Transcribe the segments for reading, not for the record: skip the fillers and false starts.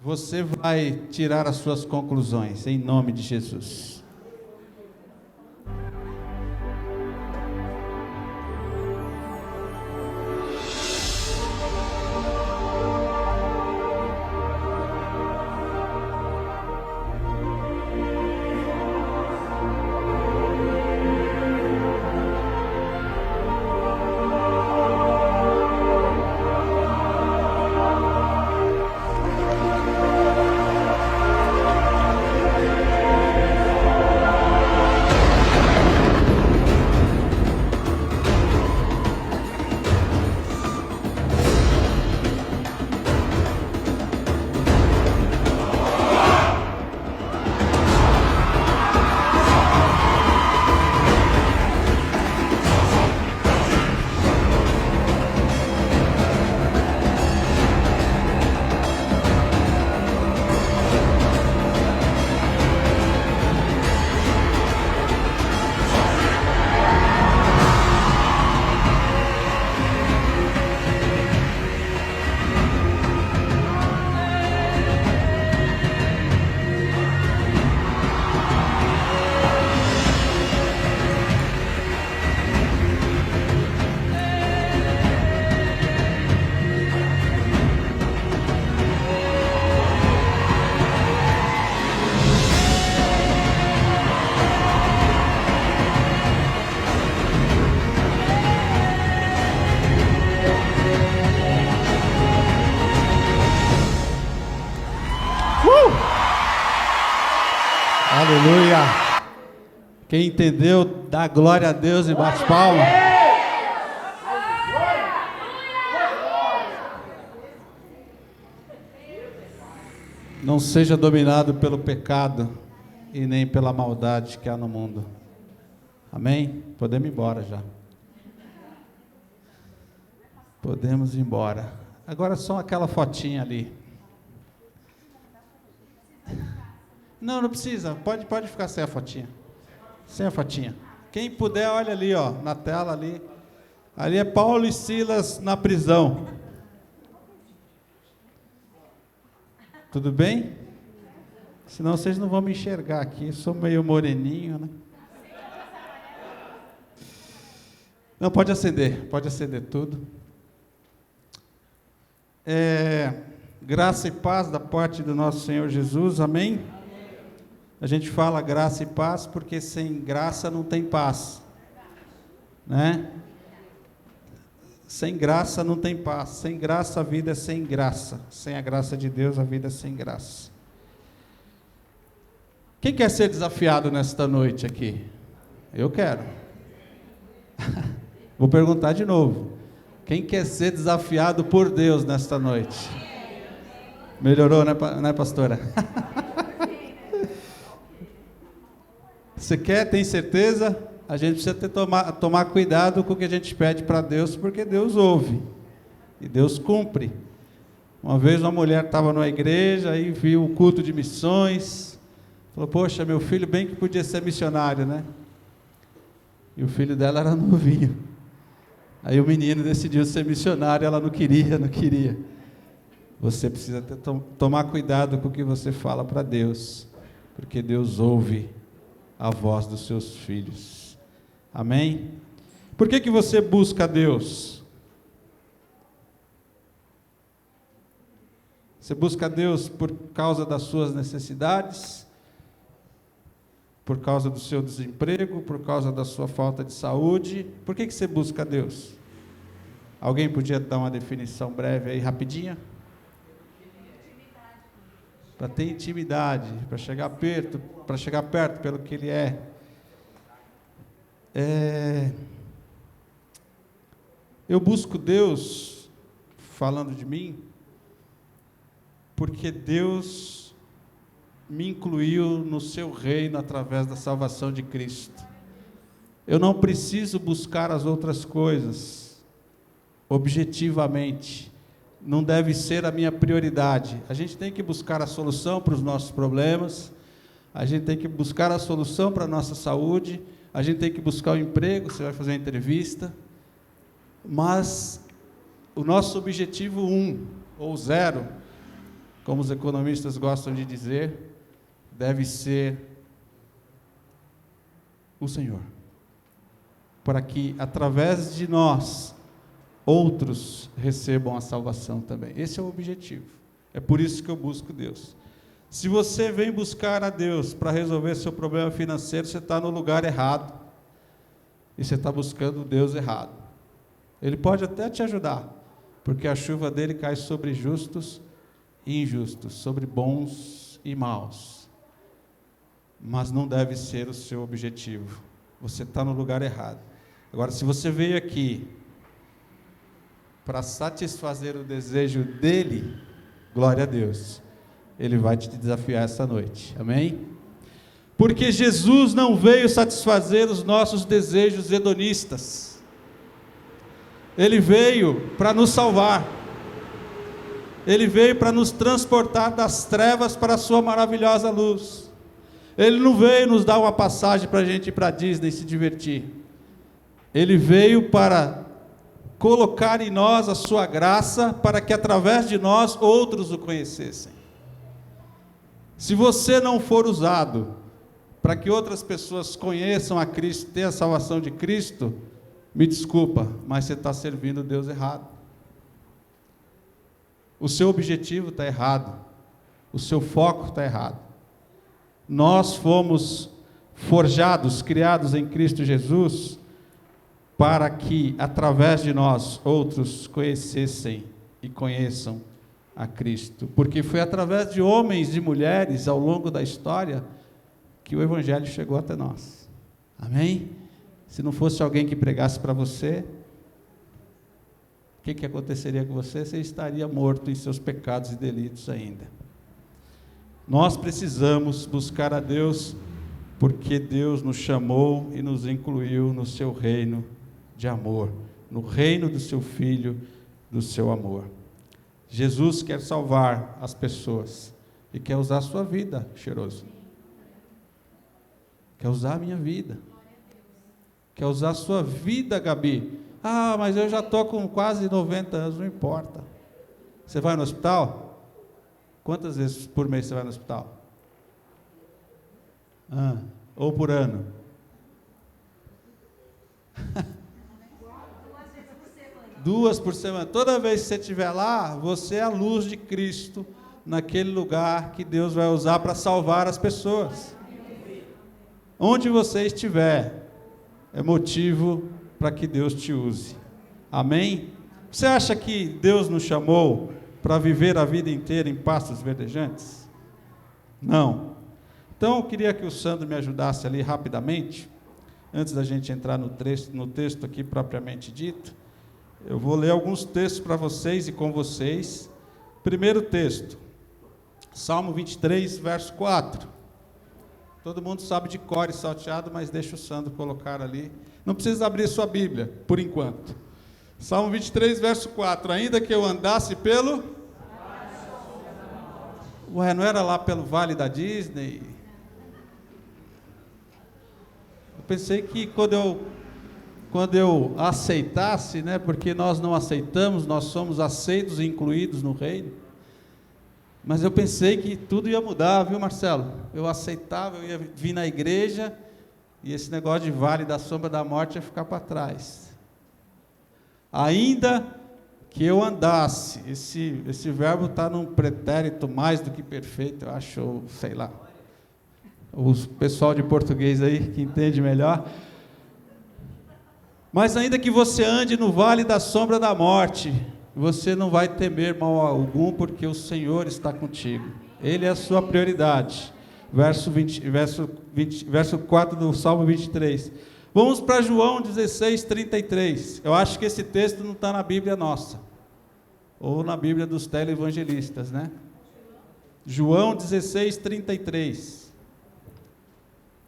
você vai tirar as suas conclusões, em nome de Jesus. Aleluia! Quem entendeu, dá glória a Deus e bate palma. Não seja dominado pelo pecado e nem pela maldade que há no mundo. Amém? Podemos ir embora já. Podemos ir embora. Agora só aquela fotinha ali. Não precisa. Pode ficar sem a fotinha. Sem a fotinha. Quem puder, olha ali, ó, na tela ali. Ali é Paulo e Silas na prisão. Tudo bem? Senão vocês não vão me enxergar aqui. Eu sou meio moreninho, né? Não, pode acender tudo. Graça e paz da parte do nosso Senhor Jesus, amém? A gente fala graça e paz porque sem graça não tem paz, né? Sem graça não tem paz, sem graça a vida é sem graça, sem a graça de Deus a vida é sem graça. Quem quer ser desafiado nesta noite aqui? Eu quero. Vou perguntar de novo. Quem quer ser desafiado por Deus nesta noite? Melhorou, né, pastora? Você quer, tem certeza? A gente precisa tomar cuidado com o que a gente pede para Deus, porque Deus ouve e Deus cumpre. Uma vez uma mulher estava numa igreja, aí viu o culto de missões, falou, poxa, meu filho bem que podia ser missionário, né? E o filho dela era novinho. Aí o menino decidiu ser missionário, ela não queria. Você precisa tomar cuidado com o que você fala para Deus, porque Deus ouve a voz dos seus filhos. Amém? Por que você busca a Deus? Você busca a Deus por causa das suas necessidades, por causa do seu desemprego, por causa da sua falta de saúde. Por que você busca a Deus? Alguém podia dar uma definição breve aí, rapidinha? Para ter intimidade, para chegar perto pelo que Ele é. Eu busco Deus, falando de mim, porque Deus me incluiu no seu reino através da salvação de Cristo. Eu não preciso buscar as outras coisas, objetivamente. Não deve ser a minha prioridade. A gente tem que buscar a solução para os nossos problemas, a gente tem que buscar a solução para a nossa saúde, a gente tem que buscar o emprego, você vai fazer uma entrevista, mas o nosso objetivo 1 ou 0 como os economistas gostam de dizer, deve ser o Senhor, para que através de nós outros recebam a salvação também. Esse é o objetivo. É por isso que eu busco Deus. Se você vem buscar a Deus para resolver seu problema financeiro, você está no lugar errado. E você está buscando o Deus errado. Ele pode até te ajudar, porque a chuva dele cai sobre justos e injustos, sobre bons e maus. Mas não deve ser o seu objetivo. Você está no lugar errado. Agora, se você veio aqui para satisfazer o desejo dele, glória a Deus, ele vai te desafiar essa noite, amém? Porque Jesus não veio satisfazer os nossos desejos hedonistas, ele veio para nos salvar, ele veio para nos transportar das trevas para a sua maravilhosa luz. Ele não veio nos dar uma passagem para a gente ir para a Disney e se divertir, ele veio para colocar em nós a sua graça, para que através de nós outros o conhecessem. Se você não for usado para que outras pessoas conheçam a Cristo, tenham a salvação de Cristo, me desculpa, mas você está servindo o Deus errado. O seu objetivo está errado, o seu foco está errado. Nós fomos forjados, criados em Cristo Jesus, para que através de nós outros conhecessem e conheçam a Cristo, porque foi através de homens e mulheres ao longo da história que o Evangelho chegou até nós, amém? Se não fosse alguém que pregasse para você, o que aconteceria com você? Você estaria morto em seus pecados e delitos ainda. Nós precisamos buscar a Deus, porque Deus nos chamou e nos incluiu no seu reino de amor, no reino do seu Filho, do seu amor. Jesus quer salvar as pessoas e quer usar a sua vida, cheiroso. Quer usar a minha vida. Quer usar a sua vida, Gabi. Ah, mas eu já estou com quase 90 anos, não importa. Você vai no hospital? Quantas vezes por mês você vai no hospital? Ou por ano? 2 por semana. Toda vez que você estiver lá, você é a luz de Cristo naquele lugar que Deus vai usar para salvar as pessoas. Onde você estiver, é motivo para que Deus te use. Amém? Você acha que Deus nos chamou para viver a vida inteira em pastos verdejantes? Não. Então eu queria que o Sandro me ajudasse ali rapidamente, antes da gente entrar no texto aqui propriamente dito. Eu vou ler alguns textos para vocês e com vocês. Primeiro texto, Salmo 23, verso 4. Todo mundo sabe de cor e salteado, mas deixa o Sandro colocar ali. Não precisa abrir sua Bíblia, por enquanto. Salmo 23, verso 4. Ainda que eu andasse pelo... Ué, não era lá pelo Vale da Disney? Eu pensei que quando eu aceitasse, né, porque nós não aceitamos, nós somos aceitos e incluídos no reino, mas eu pensei que tudo ia mudar, viu, Marcelo? Eu aceitava, eu ia vir na igreja, e esse negócio de vale da sombra da morte ia ficar para trás. Ainda que eu andasse, esse verbo está num pretérito mais do que perfeito, eu acho, sei lá, o pessoal de português aí, que entende melhor. Mas ainda que você ande no vale da sombra da morte, você não vai temer mal algum, porque o Senhor está contigo. Ele é a sua prioridade. Verso 4 do Salmo 23. Vamos para João 16, 33. Eu acho que esse texto não está na Bíblia nossa, ou na Bíblia dos televangelistas, né? João 16, 33.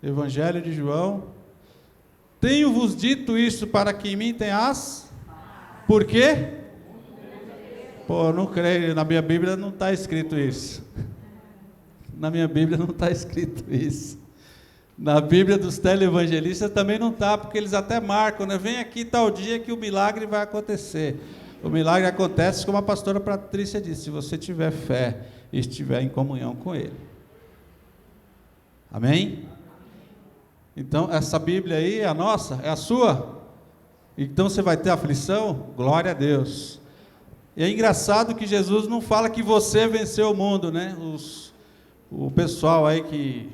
Evangelho de João. Tenho-vos dito isso para que em mim tenhas... Por quê? Pô, não creio, na minha Bíblia não está escrito isso. Na minha Bíblia não está escrito isso. Na Bíblia dos televangelistas também não está, porque eles até marcam, né? Vem aqui tal dia que o milagre vai acontecer. O milagre acontece, como a pastora Patrícia disse, se você tiver fé. e estiver em comunhão com Ele. Amém? Então, essa Bíblia aí é a nossa? É a sua? Então você vai ter aflição? Glória a Deus. E é engraçado que Jesus não fala que você venceu o mundo, né? O pessoal aí que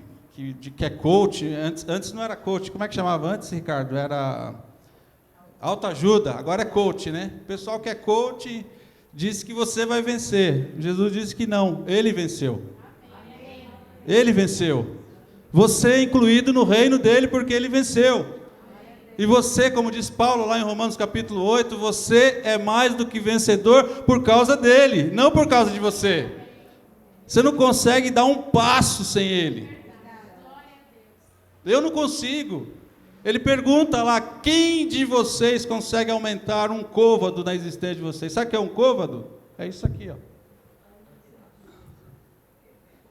é coach, antes não era coach, como é que chamava antes, Ricardo? Era autoajuda, agora é coach, né? O pessoal que é coach diz que você vai vencer. Jesus disse que não, Ele venceu. Ele venceu. Você é incluído no reino dele porque Ele venceu. E você, como diz Paulo lá em Romanos capítulo 8, você é mais do que vencedor por causa dele, não por causa de você. Você não consegue dar um passo sem Ele. Eu não consigo. Ele pergunta lá, quem de vocês consegue aumentar um côvado na existência de vocês? Sabe o que é um côvado? É isso aqui, ó.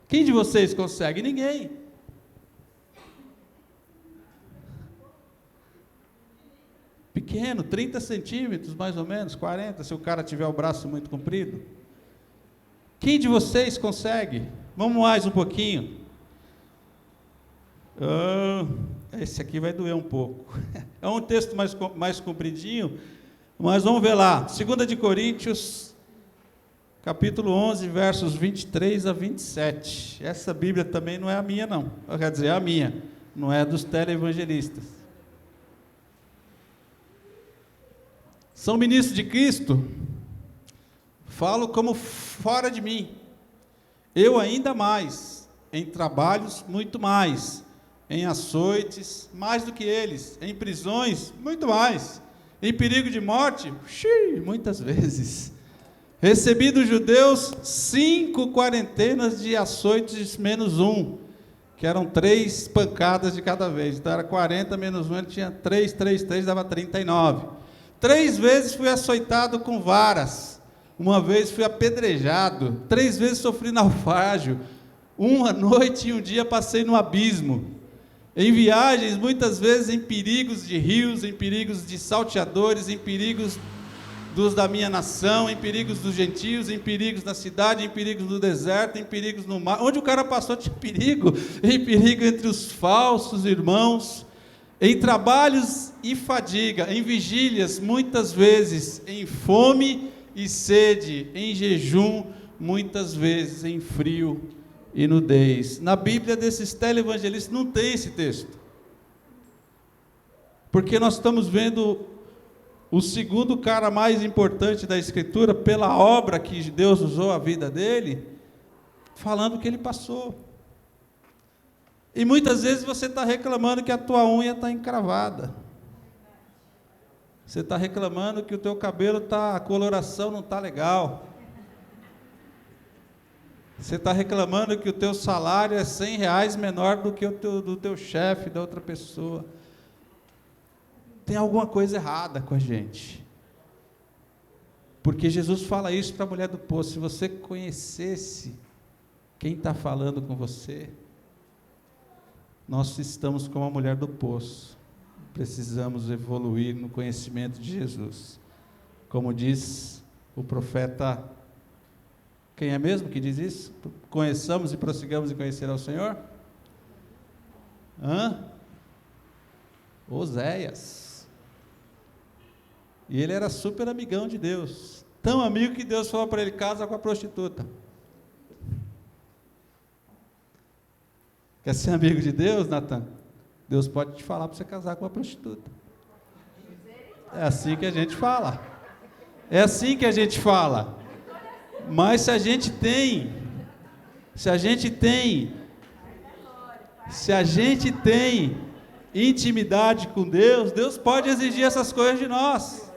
Quem de vocês consegue? Ninguém. Pequeno, 30 centímetros mais ou menos, 40, se o cara tiver o braço muito comprido. Quem de vocês consegue? Vamos mais um pouquinho. Esse aqui vai doer um pouco. É um texto mais compridinho, mas vamos ver lá. 2 de Coríntios, capítulo 11, versos 23 a 27. Essa Bíblia também não é a minha, não. Quer dizer, é a minha, não é a dos televangelistas. São ministros de Cristo, falo como fora de mim. Eu ainda mais, em trabalhos muito mais, em açoites mais do que eles, em prisões muito mais, em perigo de morte, muitas vezes. Recebi dos judeus 5 quarentenas de açoites menos 1, que eram 3 pancadas de cada vez. Então era 40 menos 1, ele tinha 3, dava 39. 3 vezes fui açoitado com varas, uma vez fui apedrejado, 3 vezes sofri naufrágio, uma noite e um dia passei no abismo, em viagens, muitas vezes em perigos de rios, em perigos de salteadores, em perigos dos da minha nação, em perigos dos gentios, em perigos na cidade, em perigos no deserto, em perigos no mar, onde o cara passou tinha perigo, em perigo entre os falsos irmãos, em trabalhos e fadiga, em vigílias, muitas vezes, em fome e sede, em jejum, muitas vezes, em frio e nudez. Na Bíblia desses televangelistas não tem esse texto. Porque nós estamos vendo o segundo cara mais importante da Escritura, pela obra que Deus usou a vida dele, falando que ele passou. E muitas vezes você está reclamando que a tua unha está encravada. Você está reclamando que o teu cabelo a coloração não está legal. Você está reclamando que o teu salário é R$100 menor do que do teu chefe, da outra pessoa. Tem alguma coisa errada com a gente. Porque Jesus fala isso para a mulher do poço. Se você conhecesse quem está falando com você, nós estamos como a mulher do poço. Precisamos evoluir no conhecimento de Jesus. Como diz o profeta, quem é mesmo que diz isso? Conheçamos e prossigamos em conhecer ao Senhor? Oséias. E ele era super amigão de Deus. Tão amigo que Deus falou para ele, casa com a prostituta. Quer ser amigo de Deus, Natan? Deus pode te falar para você casar com uma prostituta. É assim que a gente fala. É assim que a gente fala. Mas se a gente tem intimidade com Deus, Deus pode exigir essas coisas de nós.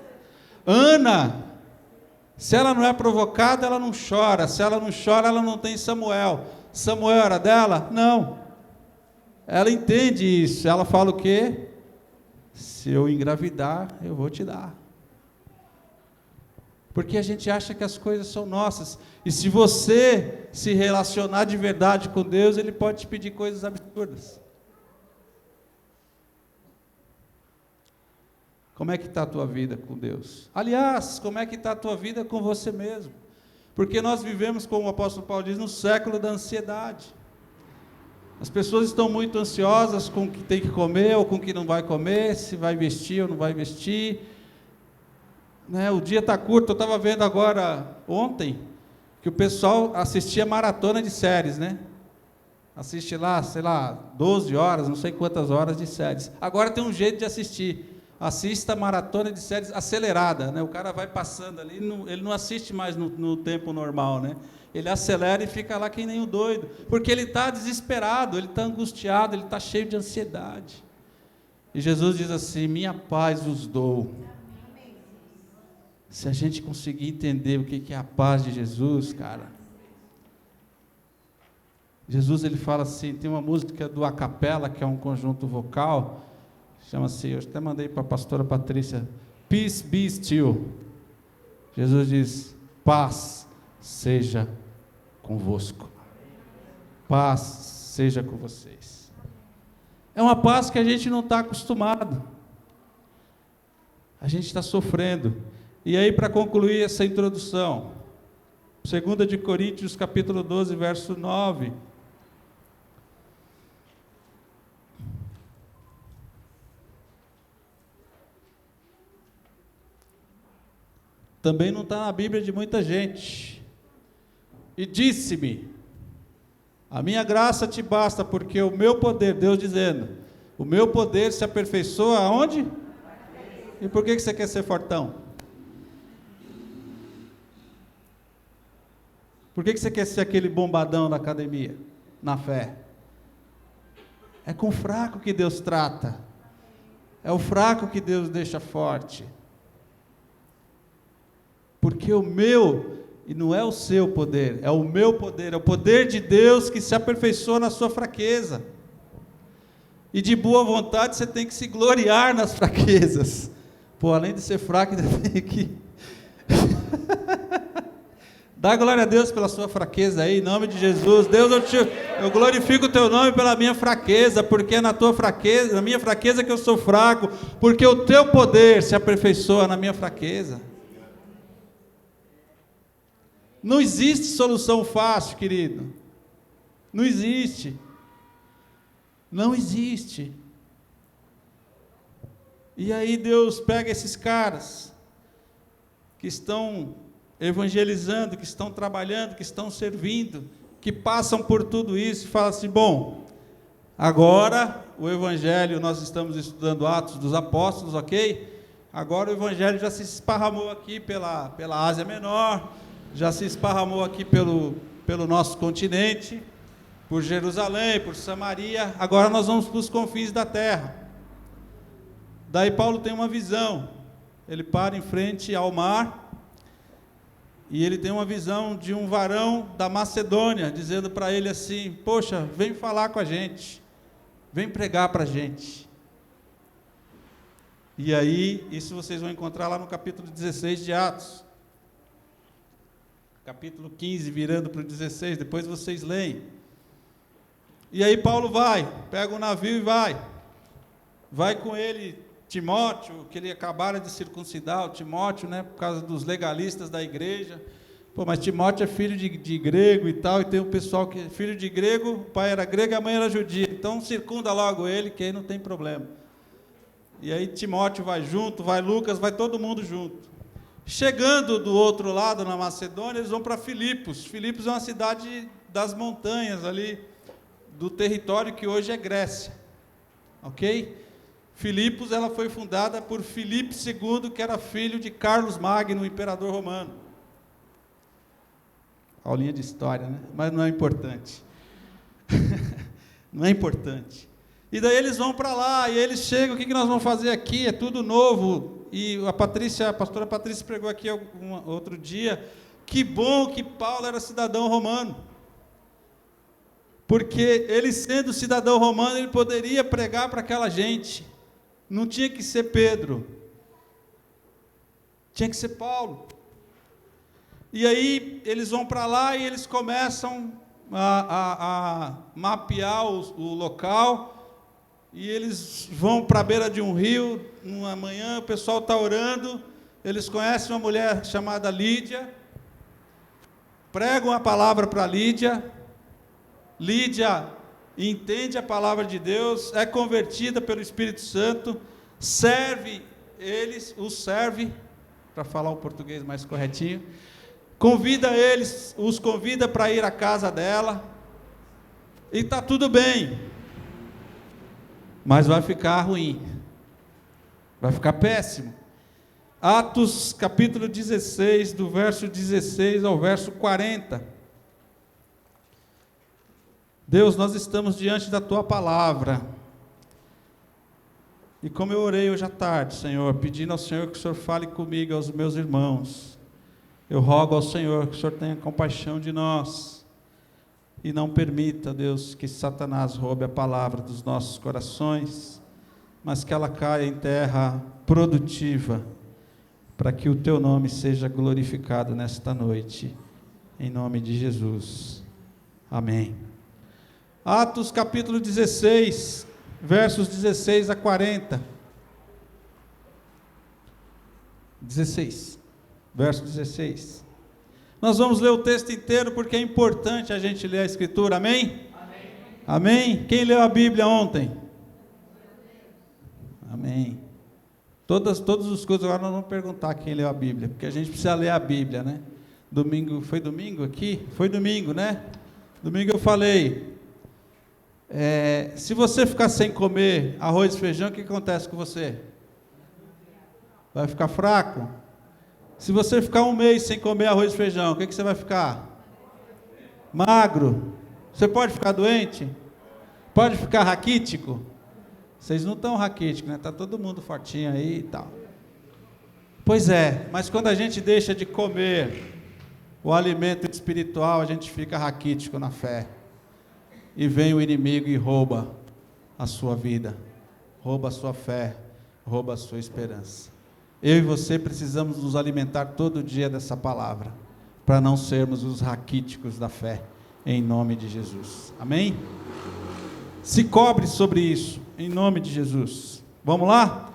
Ana, se ela não é provocada, ela não chora. Se ela não chora, ela não tem Samuel. Samuel era dela? Não. Ela entende isso, ela fala o quê? Se eu engravidar, eu vou te dar. Porque a gente acha que as coisas são nossas, e se você se relacionar de verdade com Deus, Ele pode te pedir coisas absurdas. Como é que está a tua vida com Deus? Aliás, como é que está a tua vida com você mesmo? Porque nós vivemos, como o apóstolo Paulo diz, no século da ansiedade. As pessoas estão muito ansiosas com o que tem que comer ou com o que não vai comer, se vai vestir ou não vai vestir. Né? O dia está curto. Eu estava vendo agora, ontem, que o pessoal assistia maratona de séries, né? Assiste lá, sei lá, 12 horas, não sei quantas horas de séries. Agora tem um jeito de assistir. Assista a maratona de séries acelerada, né? O cara vai passando ali, ele não assiste mais no tempo normal, né? Ele acelera e fica lá que nem um doido, porque ele está desesperado, ele está angustiado, ele está cheio de ansiedade. E Jesus diz assim: minha paz vos dou. Se a gente conseguir entender o que é a paz de Jesus, cara. Jesus, ele fala assim, tem uma música do A Capela, que é um conjunto vocal, chama-se, eu até mandei para a pastora Patrícia, Peace be still. Jesus diz: paz seja convosco. Paz seja com vocês. É uma paz que a gente não está acostumado. A gente está sofrendo. E aí, para concluir essa introdução, 2 de Coríntios, capítulo 12, verso 9. Também não está na Bíblia de muita gente. E disse-me: a minha graça te basta, porque o meu poder, Deus dizendo, o meu poder se aperfeiçoa aonde? E por que você quer ser fortão? Por que você quer ser aquele bombadão da academia, na fé? É com o fraco que Deus trata. É o fraco que Deus deixa forte. Porque o meu, e não é o seu poder, é o meu poder, é o poder de Deus que se aperfeiçoa na sua fraqueza. E de boa vontade você tem que se gloriar nas fraquezas. Pô, além de ser fraco, ainda tem que... Dá glória a Deus pela sua fraqueza aí, em nome de Jesus. Deus, eu glorifico o teu nome pela minha fraqueza, porque é na tua fraqueza, na minha fraqueza que eu sou fraco, porque o teu poder se aperfeiçoa na minha fraqueza. Não existe solução fácil, querido. Não existe. Não existe. E aí Deus pega esses caras que estão evangelizando, que estão trabalhando, que estão servindo, que passam por tudo isso e fala assim: bom, agora o evangelho, nós estamos estudando Atos dos Apóstolos, ok? Agora o evangelho já se esparramou aqui pela Ásia Menor, já se esparramou aqui pelo nosso continente, por Jerusalém, por Samaria, agora nós vamos para os confins da terra. Daí Paulo tem uma visão, ele para em frente ao mar, e ele tem uma visão de um varão da Macedônia, dizendo para ele assim: poxa, vem falar com a gente, vem pregar para a gente. E aí, isso vocês vão encontrar lá no capítulo 16 de Atos, capítulo 15, virando para o 16, depois vocês leem. E aí Paulo vai, pega um navio e vai com ele Timóteo, que ele acabara de circuncidar, o Timóteo, né, por causa dos legalistas da igreja. Pô, mas Timóteo é filho de grego e tal, e tem um pessoal que é filho de grego, o pai era grego e a mãe era judia, então circunda logo ele, que aí não tem problema. E aí Timóteo vai junto, vai Lucas, vai todo mundo junto. Chegando do outro lado, na Macedônia, eles vão para Filipos. Filipos é uma cidade das montanhas ali, do território que hoje é Grécia, ok? Filipos, ela foi fundada por Filipe II, que era filho de Carlos Magno, o imperador romano. Aulinha de história, né? Mas não é importante. Não é importante. E daí eles vão para lá, e eles chegam: o que nós vamos fazer aqui? É tudo novo. E a pastora Patrícia pregou aqui outro dia, que bom que Paulo era cidadão romano. Porque ele, sendo cidadão romano, ele poderia pregar para aquela gente. Não tinha que ser Pedro, tinha que ser Paulo. E aí eles vão para lá e eles começam a mapear o local, e eles vão para a beira de um rio, numa manhã, o pessoal está orando, eles conhecem uma mulher chamada Lídia, pregam a palavra para Lídia. Lídia entende a palavra de Deus, é convertida pelo Espírito Santo, serve eles, os serve, para falar o português mais corretinho, convida eles, os convida para ir à casa dela, e está tudo bem, mas vai ficar ruim, vai ficar péssimo. Atos capítulo 16, do verso 16 ao verso 40. Deus, nós estamos diante da Tua palavra, e como eu orei hoje à tarde, Senhor, pedindo ao Senhor que o Senhor fale comigo e aos meus irmãos, eu rogo ao Senhor que o Senhor tenha compaixão de nós, e não permita, Deus, que Satanás roube a palavra dos nossos corações, mas que ela caia em terra produtiva, para que o Teu nome seja glorificado nesta noite, em nome de Jesus, amém. Atos capítulo 16, versos 16 a 40. 16, verso 16. Nós vamos ler o texto inteiro porque é importante a gente ler a Escritura, amém? Amém. Amém? Quem leu a Bíblia ontem? Amém. Todos os cultos agora nós vamos perguntar quem leu a Bíblia, porque a gente precisa ler a Bíblia, né? Domingo, foi domingo aqui? Foi domingo, né? Domingo eu falei... se você ficar sem comer arroz e feijão, o que acontece com você? Vai ficar fraco? Se você ficar um mês sem comer arroz e feijão, o que você vai ficar? Magro? Você pode ficar doente? Pode ficar raquítico? Vocês não estão raquíticos, né? Está todo mundo fortinho aí e tal. Pois é, mas quando a gente deixa de comer o alimento espiritual, a gente fica raquítico na fé. E vem o inimigo e rouba a sua vida, rouba a sua fé, rouba a sua esperança. Eu e você precisamos nos alimentar todo dia dessa palavra, para não sermos os raquíticos da fé, em nome de Jesus. Amém? Se cobre sobre isso, em nome de Jesus. Vamos lá?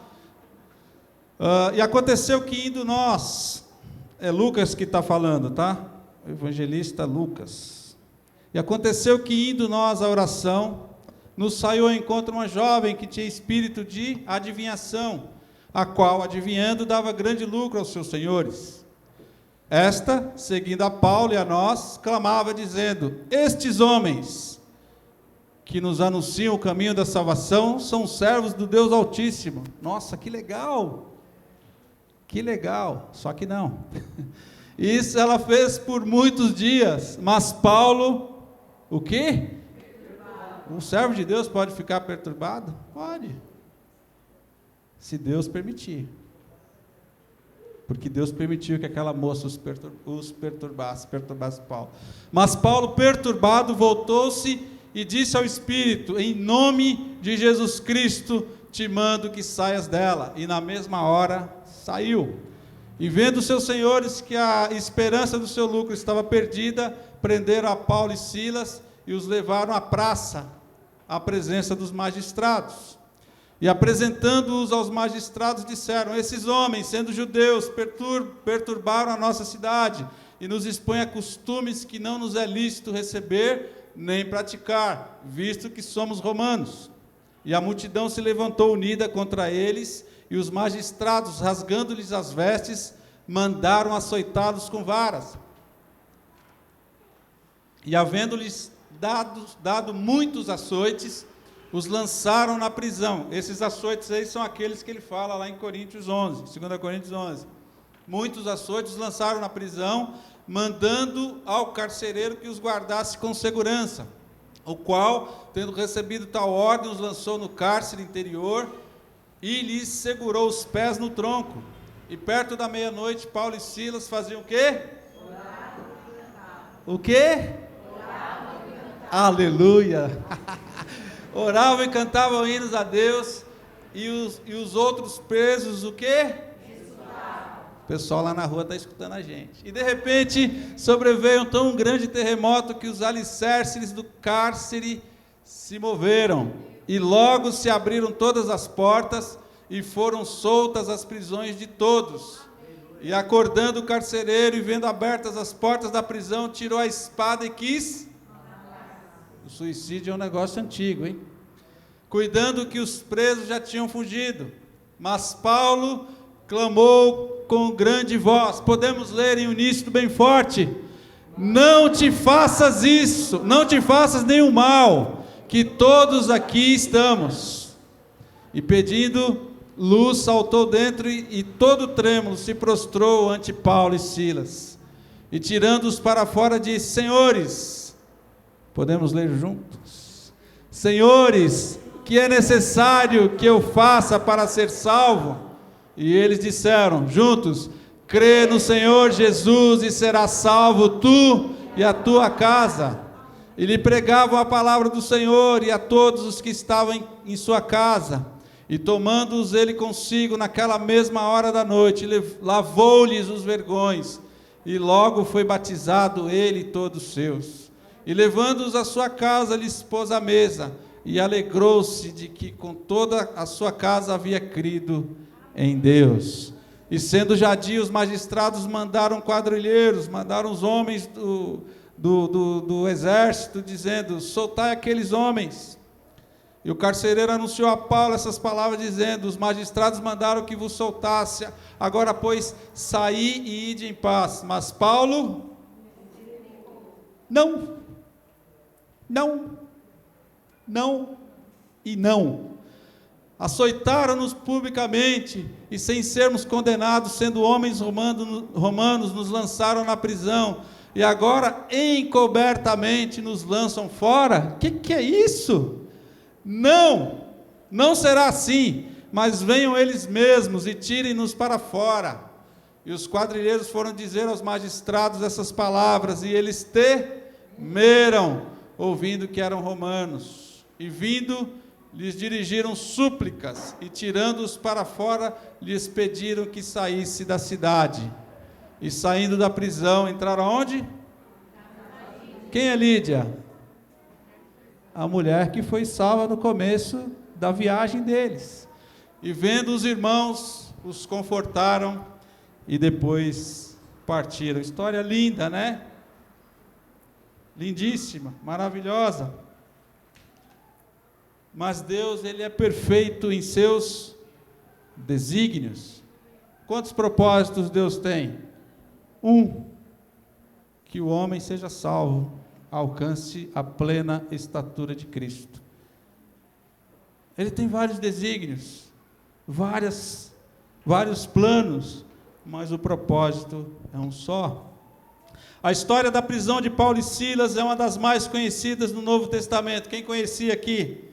E aconteceu que indo nós, é Lucas que está falando, tá? O evangelista Lucas. E aconteceu que, indo nós à oração, nos saiu ao encontro uma jovem que tinha espírito de adivinhação, a qual, adivinhando, dava grande lucro aos seus senhores. Esta, seguindo a Paulo e a nós, clamava, dizendo: estes homens que nos anunciam o caminho da salvação são servos do Deus Altíssimo. Nossa, que legal! Que legal! Só que não. Isso ela fez por muitos dias, mas Paulo... O quê? Um servo de Deus pode ficar perturbado? Pode. Se Deus permitir. Porque Deus permitiu que aquela moça os perturbasse Paulo. Mas Paulo, perturbado, voltou-se e disse ao Espírito: em nome de Jesus Cristo, te mando que saias dela. E na mesma hora, saiu. E vendo seus senhores que a esperança do seu lucro estava perdida, prenderam a Paulo e Silas e os levaram à praça, à presença dos magistrados. E apresentando-os aos magistrados, disseram: esses homens, sendo judeus, perturbaram a nossa cidade e nos expõem a costumes que não nos é lícito receber nem praticar, visto que somos romanos. E a multidão se levantou unida contra eles, e os magistrados, rasgando-lhes as vestes, mandaram açoitá-los com varas. E havendo-lhes dado muitos açoites, os lançaram na prisão. Esses açoites aí são aqueles que ele fala lá em Coríntios 11, 2 Coríntios 11. Muitos açoites os lançaram na prisão, mandando ao carcereiro que os guardasse com segurança, o qual, tendo recebido tal ordem, os lançou no cárcere interior e lhes segurou os pés no tronco. E perto da meia-noite, Paulo e Silas faziam o quê? O quê? Aleluia! Oravam e cantavam hinos a Deus, e os outros presos, o quê? O pessoal lá na rua está escutando a gente. E de repente, sobreveio um grande terremoto que os alicerces do cárcere se moveram, e logo se abriram todas as portas, e foram soltas as prisões de todos. E acordando o carcereiro e vendo abertas as portas da prisão, tirou a espada e quis. O suicídio é um negócio antigo, hein? Cuidando que os presos já tinham fugido. Mas Paulo clamou com grande voz. Podemos ler em uníssono bem forte: não te faças isso, não te faças nenhum mal, que todos aqui estamos. E pedindo luz, saltou dentro e todo trêmulo se prostrou ante Paulo e Silas. E tirando-os para fora disse: senhores, podemos ler juntos? Senhores, que é necessário que eu faça para ser salvo? E eles disseram juntos: crê no Senhor Jesus e serás salvo tu e a tua casa. E lhe pregavam a palavra do Senhor e a todos os que estavam em sua casa. E tomando-os ele consigo naquela mesma hora da noite, lavou-lhes os vergões, e logo foi batizado ele e todos os seus. E levando-os à sua casa, lhes pôs à mesa, e alegrou-se de que com toda a sua casa havia crido em Deus. E sendo já dia, os magistrados mandaram quadrilheiros, mandaram os homens do exército, dizendo: soltai aqueles homens. E o carcereiro anunciou a Paulo essas palavras, dizendo: os magistrados mandaram que vos soltasse, agora pois saí e ide em paz. Mas Paulo, não e não. Açoitaram-nos publicamente, e sem sermos condenados, sendo homens romanos, nos lançaram na prisão, e agora encobertamente nos lançam fora. Que é isso? Não será assim, mas venham eles mesmos e tirem-nos para fora. E os quadrilheiros foram dizer aos magistrados essas palavras, e eles temeram, ouvindo que eram romanos. E vindo, lhes dirigiram súplicas, e tirando-os para fora, lhes pediram que saísse da cidade. E saindo da prisão, entraram aonde? Quem é Lídia? A mulher que foi salva no começo da viagem deles. E vendo os irmãos, os confortaram, e depois partiram. História linda, né? Lindíssima, maravilhosa. Mas Deus, Ele é perfeito em seus desígnios. Quantos propósitos Deus tem? Que o homem seja salvo, alcance a plena estatura de Cristo. Ele tem vários desígnios, vários planos, mas o propósito é um só. A história da prisão de Paulo e Silas é uma das mais conhecidas no Novo Testamento. Quem conhecia aqui?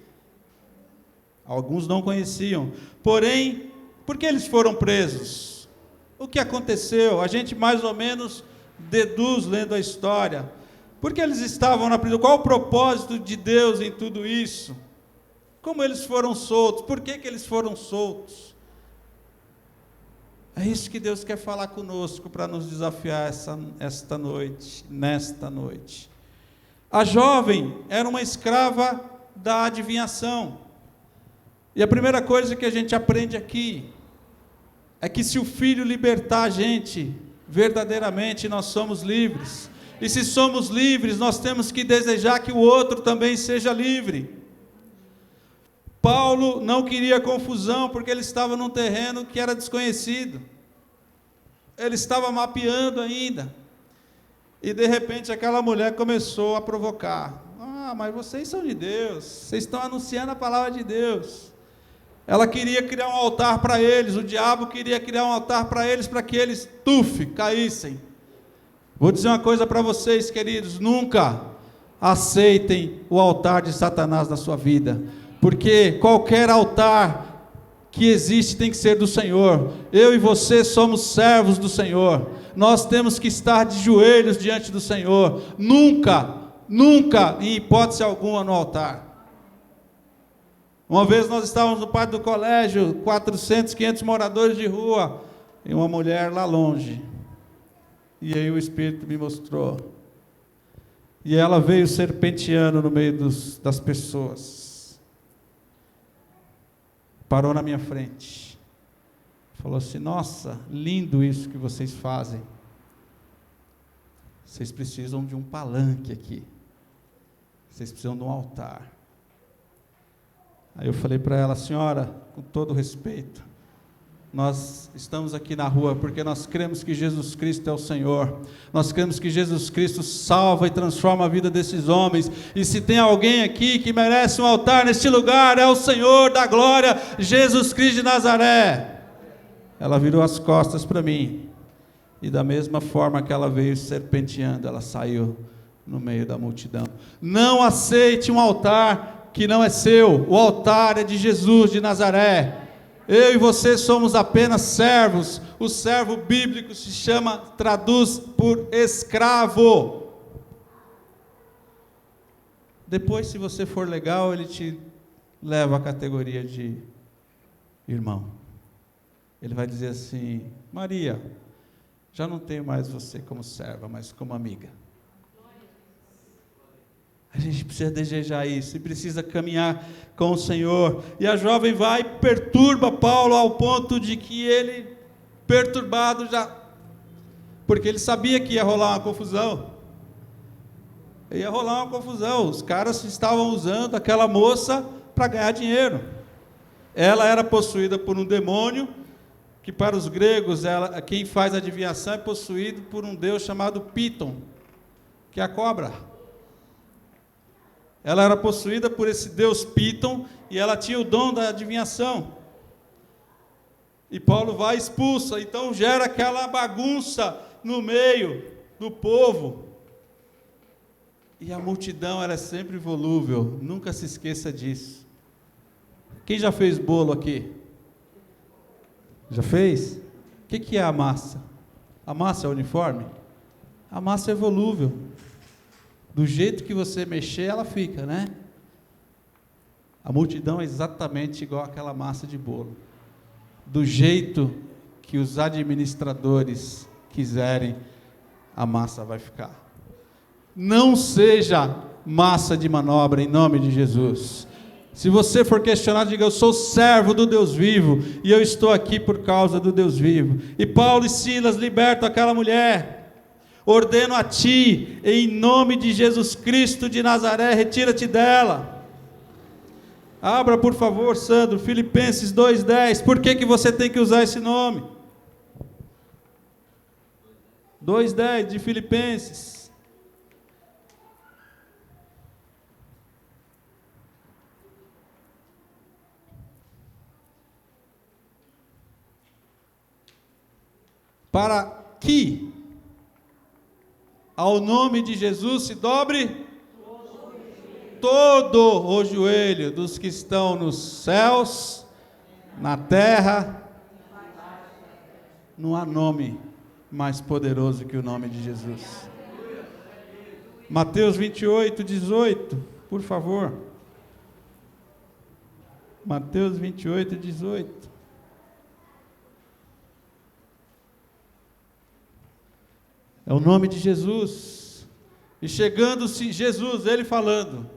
Alguns não conheciam. Porém, por que eles foram presos? O que aconteceu? A gente mais ou menos deduz lendo a história. Por que eles estavam na prisão? Qual o propósito de Deus em tudo isso? Como eles foram soltos? Por que eles foram soltos? É isso que Deus quer falar conosco para nos desafiar nesta noite. A jovem era uma escrava da adivinhação. E a primeira coisa que a gente aprende aqui é que se o Filho libertar a gente, verdadeiramente nós somos livres. E se somos livres, nós temos que desejar que o outro também seja livre. Paulo não queria confusão, porque ele estava num terreno que era desconhecido. Ele estava mapeando ainda. E de repente aquela mulher começou a provocar. Mas vocês são de Deus, vocês estão anunciando a palavra de Deus. Ela queria criar um altar para eles, o diabo queria criar um altar para eles, para que eles, caíssem. Vou dizer uma coisa para vocês, queridos: nunca aceitem o altar de Satanás na sua vida, porque qualquer altar que existe tem que ser do Senhor. Eu e você somos servos do Senhor, nós temos que estar de joelhos diante do Senhor, nunca, em hipótese alguma, no altar. Uma vez nós estávamos no pátio do colégio, 400, 500 moradores de rua, e uma mulher lá longe. E aí o Espírito me mostrou. E ela veio serpenteando no meio das pessoas. Parou na minha frente. falou assim: nossa, lindo isso que vocês fazem. Vocês precisam de um palanque aqui. Vocês precisam de um altar. Aí eu falei para ela: senhora, com todo respeito, nós estamos aqui na rua porque nós cremos que Jesus Cristo é o Senhor. Nós cremos que Jesus Cristo salva e transforma a vida desses homens. E se tem alguém aqui que merece um altar neste lugar, é o Senhor da glória, Jesus Cristo de Nazaré. Ela virou as costas para mim. E da mesma forma que ela veio serpenteando, ela saiu no meio da multidão. Não aceite um altar que não é seu. O altar é de Jesus de Nazaré. Eu e você somos apenas servos. O servo bíblico se chama, traduz por escravo. Depois, se você for legal, ele te leva à categoria de irmão. Ele vai dizer assim: Maria, já não tenho mais você como serva, mas como amiga. A gente precisa desejar isso, e precisa caminhar com o Senhor. E a jovem vai e perturba Paulo ao ponto de que ele, perturbado já, porque ele sabia que ia rolar uma confusão. Ia rolar uma confusão, os caras estavam usando aquela moça para ganhar dinheiro. Ela era possuída por um demônio, que para os gregos, quem faz adivinhação é possuído por um deus chamado Piton, que é a cobra. Ela era possuída por esse deus Piton, e ela tinha o dom da adivinhação. E Paulo vai e expulsa, então gera aquela bagunça no meio do povo. E a multidão, ela é sempre volúvel, nunca se esqueça disso. Quem já fez bolo aqui? Já fez? O que é a massa? A massa é uniforme? A massa é volúvel. Do jeito que você mexer, ela fica, né? A multidão é exatamente igual àquela massa de bolo. Do jeito que os administradores quiserem, a massa vai ficar. Não seja massa de manobra, em nome de Jesus. Se você for questionado, diga: eu sou servo do Deus vivo, e eu estou aqui por causa do Deus vivo. E Paulo e Silas libertam aquela mulher. Ordeno a ti, em nome de Jesus Cristo de Nazaré, retira-te dela. Abra, por favor, Sandro, Filipenses 2:10. Por que você tem que usar esse nome? 2:10 de Filipenses. Para que ao nome de Jesus se dobre todo o joelho dos que estão nos céus, na terra. Não há nome mais poderoso que o nome de Jesus. Mateus 28:18, por favor. Mateus 28:18. É o nome de Jesus. E chegando-se Jesus, ele falando,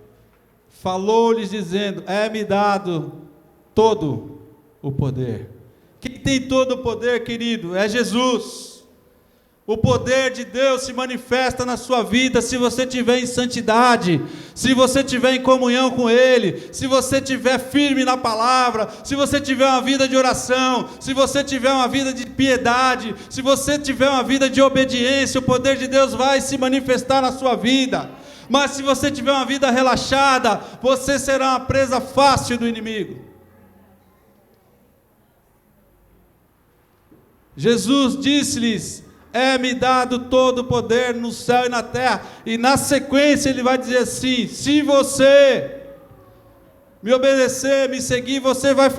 falou-lhes dizendo: é-me dado todo o poder. Quem tem todo o poder, querido? É Jesus. O poder de Deus se manifesta na sua vida se você estiver em santidade, se você estiver em comunhão com Ele, se você estiver firme na palavra, se você tiver uma vida de oração, se você tiver uma vida de piedade, se você tiver uma vida de obediência, o poder de Deus vai se manifestar na sua vida. Mas se você tiver uma vida relaxada, você será uma presa fácil do inimigo. Jesus disse-lhes: é-me dado todo o poder no céu e na terra. E na sequência ele vai dizer assim: se você me obedecer, me seguir, você vai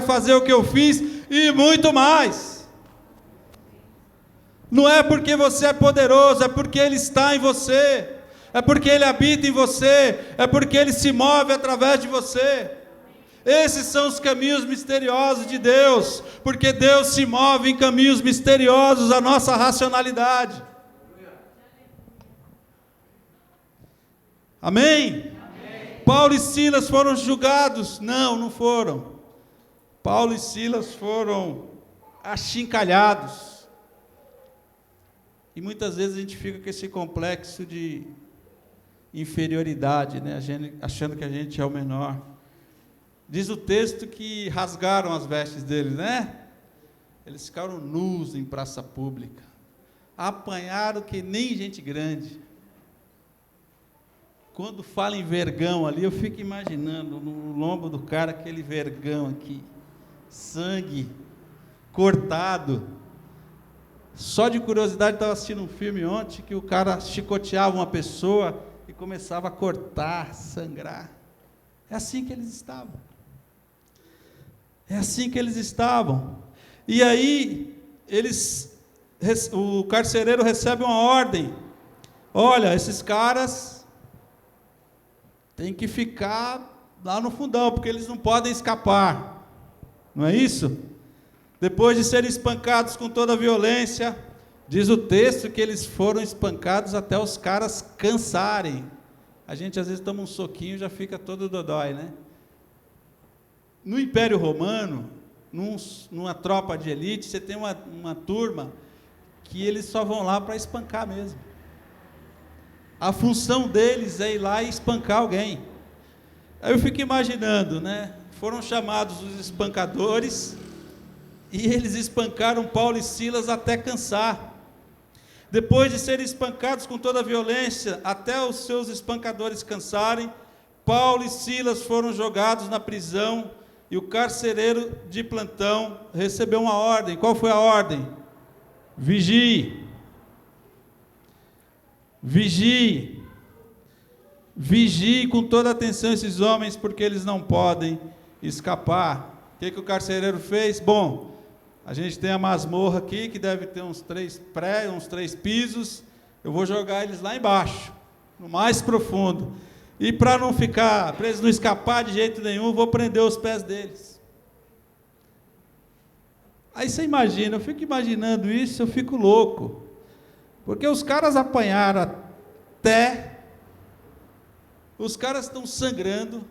fazer o que eu fiz e muito mais. Não é porque você é poderoso, é porque Ele está em você, é porque Ele habita em você, é porque Ele se move através de você. Esses são os caminhos misteriosos de Deus, porque Deus se move em caminhos misteriosos à nossa racionalidade. Amém? Amém. Paulo e Silas foram julgados? Não, não foram. Paulo e Silas foram achincalhados. E muitas vezes a gente fica com esse complexo de inferioridade, né? Achando que a gente é o menor. Diz o texto que rasgaram as vestes deles, né? Eles ficaram nus em praça pública. Apanharam que nem gente grande. Quando fala em vergão ali, eu fico imaginando no lombo do cara aquele vergão aqui. Sangue, cortado. Só de curiosidade, estava assistindo um filme ontem que o cara chicoteava uma pessoa e começava a cortar, sangrar. É assim que eles estavam. É assim que eles estavam. E aí, o carcereiro recebe uma ordem. Olha, esses caras têm que ficar lá no fundão, porque eles não podem escapar. Não é isso? Depois de serem espancados com toda a violência, diz o texto que eles foram espancados até os caras cansarem. A gente às vezes toma um soquinho e já fica todo dodói, né? No Império Romano, numa tropa de elite, você tem uma turma que eles só vão lá para espancar mesmo. A função deles é ir lá e espancar alguém. Aí eu fico imaginando, né? Foram chamados os espancadores e eles espancaram Paulo e Silas até cansar. Depois de serem espancados com toda a violência, até os seus espancadores cansarem, Paulo e Silas foram jogados na prisão e o carcereiro de plantão recebeu uma ordem. Qual foi a ordem? Vigie. Vigie. Vigie com toda atenção esses homens, porque eles não podem escapar. O que o carcereiro fez? Bom, a gente tem a masmorra aqui, que deve ter uns 3 pisos. Eu vou jogar eles lá embaixo, no mais profundo. E para não ficar, para eles não escapar de jeito nenhum, vou prender os pés deles. Aí você imagina, eu fico imaginando isso, eu fico louco. Porque os caras apanharam até, os caras estão sangrando,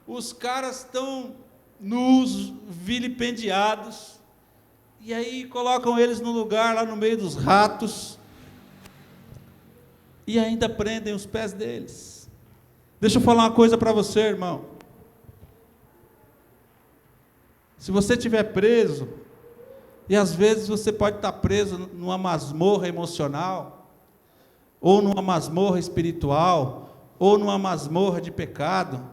os caras estão nus, vilipendiados, e aí colocam eles no lugar, lá no meio dos ratos, e ainda prendem os pés deles. Deixa eu falar uma coisa para você, irmão. Se você estiver preso, e às vezes você pode estar preso numa masmorra emocional, ou numa masmorra espiritual, ou numa masmorra de pecado,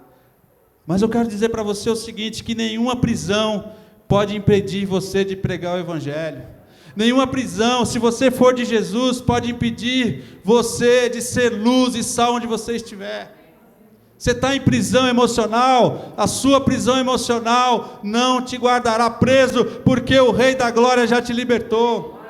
mas eu quero dizer para você o seguinte, que nenhuma prisão pode impedir você de pregar o Evangelho. Nenhuma prisão, se você for de Jesus, pode impedir você de ser luz e sal onde você estiver. Você está em prisão emocional, a sua prisão emocional não te guardará preso, porque o Rei da Glória já te libertou.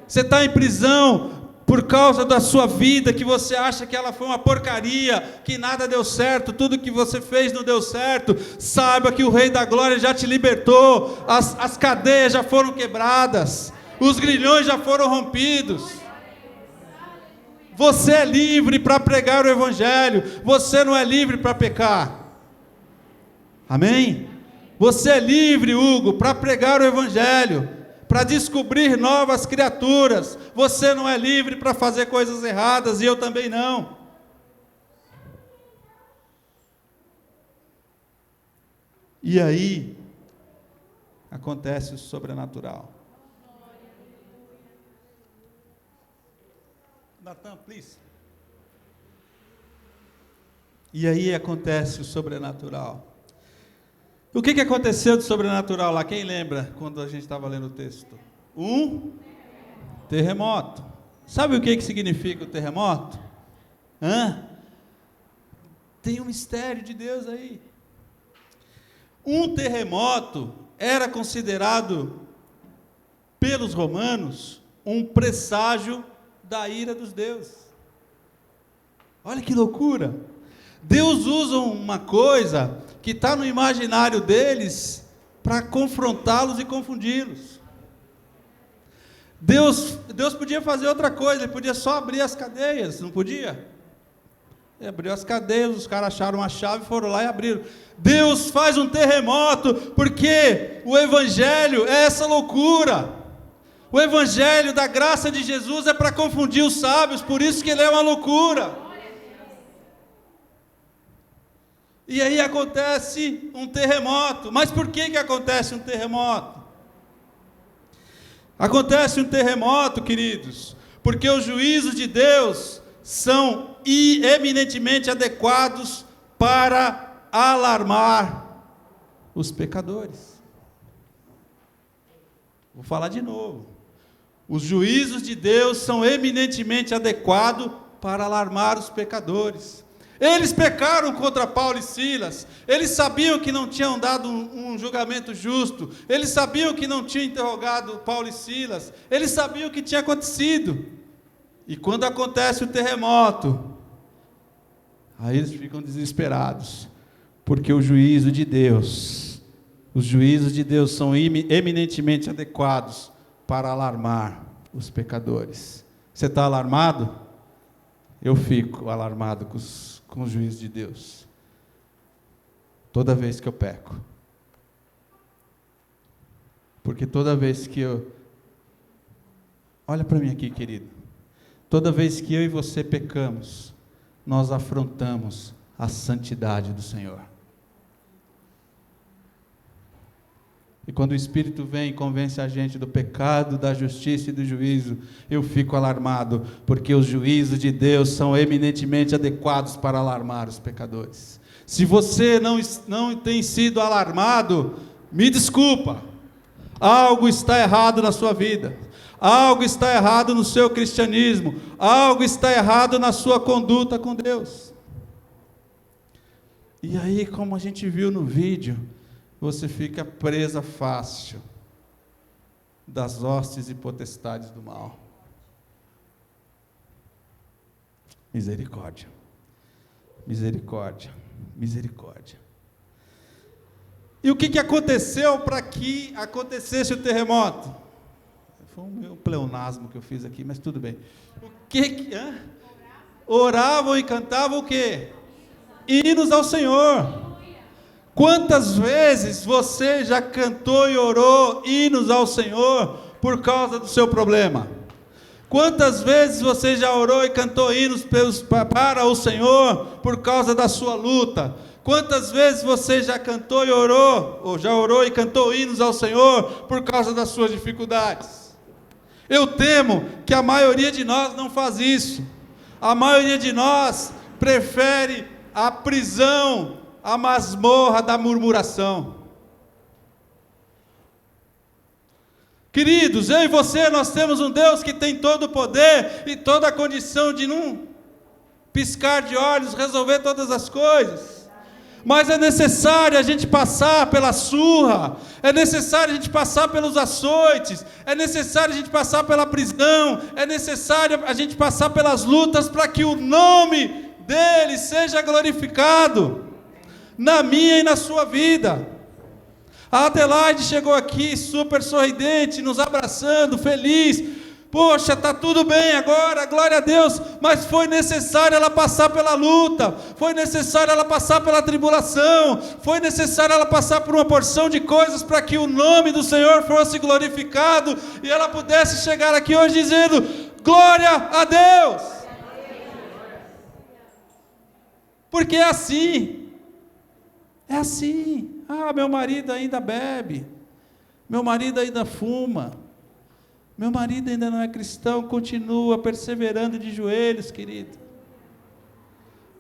Você está em prisão por causa da sua vida, que você acha que ela foi uma porcaria, que nada deu certo, tudo que você fez não deu certo. Saiba que o Rei da Glória já te libertou, as cadeias já foram quebradas, os grilhões já foram rompidos. Você é livre para pregar o Evangelho, você não é livre para pecar. Amém? Você é livre, Hugo, para pregar o Evangelho, para descobrir novas criaturas. Você não é livre para fazer coisas erradas, e eu também não. E aí, acontece o sobrenatural. Natan, please. E aí acontece o sobrenatural. O que aconteceu de sobrenatural lá? Quem lembra quando a gente estava lendo o texto? Um terremoto. Sabe o que significa o terremoto? Tem um mistério de Deus aí. Um terremoto era considerado pelos romanos um presságio da ira dos deuses. Olha que loucura. Deus usa uma coisa que está no imaginário deles para confrontá-los e confundi-los. Deus podia fazer outra coisa, ele podia só abrir as cadeias, não podia? E abriu as cadeias, os caras acharam uma chave, foram lá e abriram. Deus faz um terremoto, porque o Evangelho é essa loucura. O Evangelho da graça de Jesus é para confundir os sábios, por isso que ele é uma loucura. E aí acontece um terremoto. Mas por que acontece um terremoto? Acontece um terremoto, queridos, porque os juízos de Deus são eminentemente adequados para alarmar os pecadores. Vou falar de novo. Os juízos de Deus são eminentemente adequados para alarmar os pecadores. Eles pecaram contra Paulo e Silas, eles sabiam que não tinham dado um julgamento justo, eles sabiam que não tinham interrogado Paulo e Silas, eles sabiam o que tinha acontecido. E quando acontece o terremoto, aí eles ficam desesperados, porque os juízos de Deus são eminentemente adequados para alarmar os pecadores. Você está alarmado? Eu fico alarmado com o juízo de Deus, toda vez que eu peco, porque toda vez que olha para mim aqui, querido, toda vez que eu e você pecamos, nós afrontamos a santidade do Senhor. E quando o Espírito vem e convence a gente do pecado, da justiça e do juízo, eu fico alarmado, porque os juízos de Deus são eminentemente adequados para alarmar os pecadores. Se você não tem sido alarmado, me desculpa, algo está errado na sua vida, algo está errado no seu cristianismo, algo está errado na sua conduta com Deus. E aí, como a gente viu no vídeo, você fica presa fácil das hostes e potestades do mal. Misericórdia, misericórdia, misericórdia. E o que aconteceu para que acontecesse o terremoto? Foi um meu pleonasmo que eu fiz aqui, mas tudo bem. Oravam e cantavam o quê? Hinos ao Senhor. Quantas vezes você já cantou e orou hinos ao Senhor por causa do seu problema? Quantas vezes você já orou e cantou hinos para o Senhor por causa da sua luta? Quantas vezes você já cantou e orou, ou já orou e cantou hinos ao Senhor por causa das suas dificuldades? Eu temo que a maioria de nós não faz isso. A maioria de nós prefere a prisão, a masmorra da murmuração. Queridos, eu e você, nós temos um Deus que tem todo o poder e toda a condição de num piscar de olhos resolver todas as coisas. Mas é necessário a gente passar pela surra, é necessário a gente passar pelos açoites, é necessário a gente passar pela prisão, é necessário a gente passar pelas lutas para que o nome dele seja glorificado na minha e na sua vida. A Adelaide chegou aqui super sorridente, nos abraçando, feliz. Poxa, está tudo bem agora, glória a Deus. Mas foi necessário ela passar pela luta, foi necessário ela passar pela tribulação, foi necessário ela passar por uma porção de coisas para que o nome do Senhor fosse glorificado e ela pudesse chegar aqui hoje dizendo: glória a Deus. Porque é assim. É assim. Meu marido ainda bebe, meu marido ainda fuma, meu marido ainda não é cristão. Continua perseverando de joelhos, querido.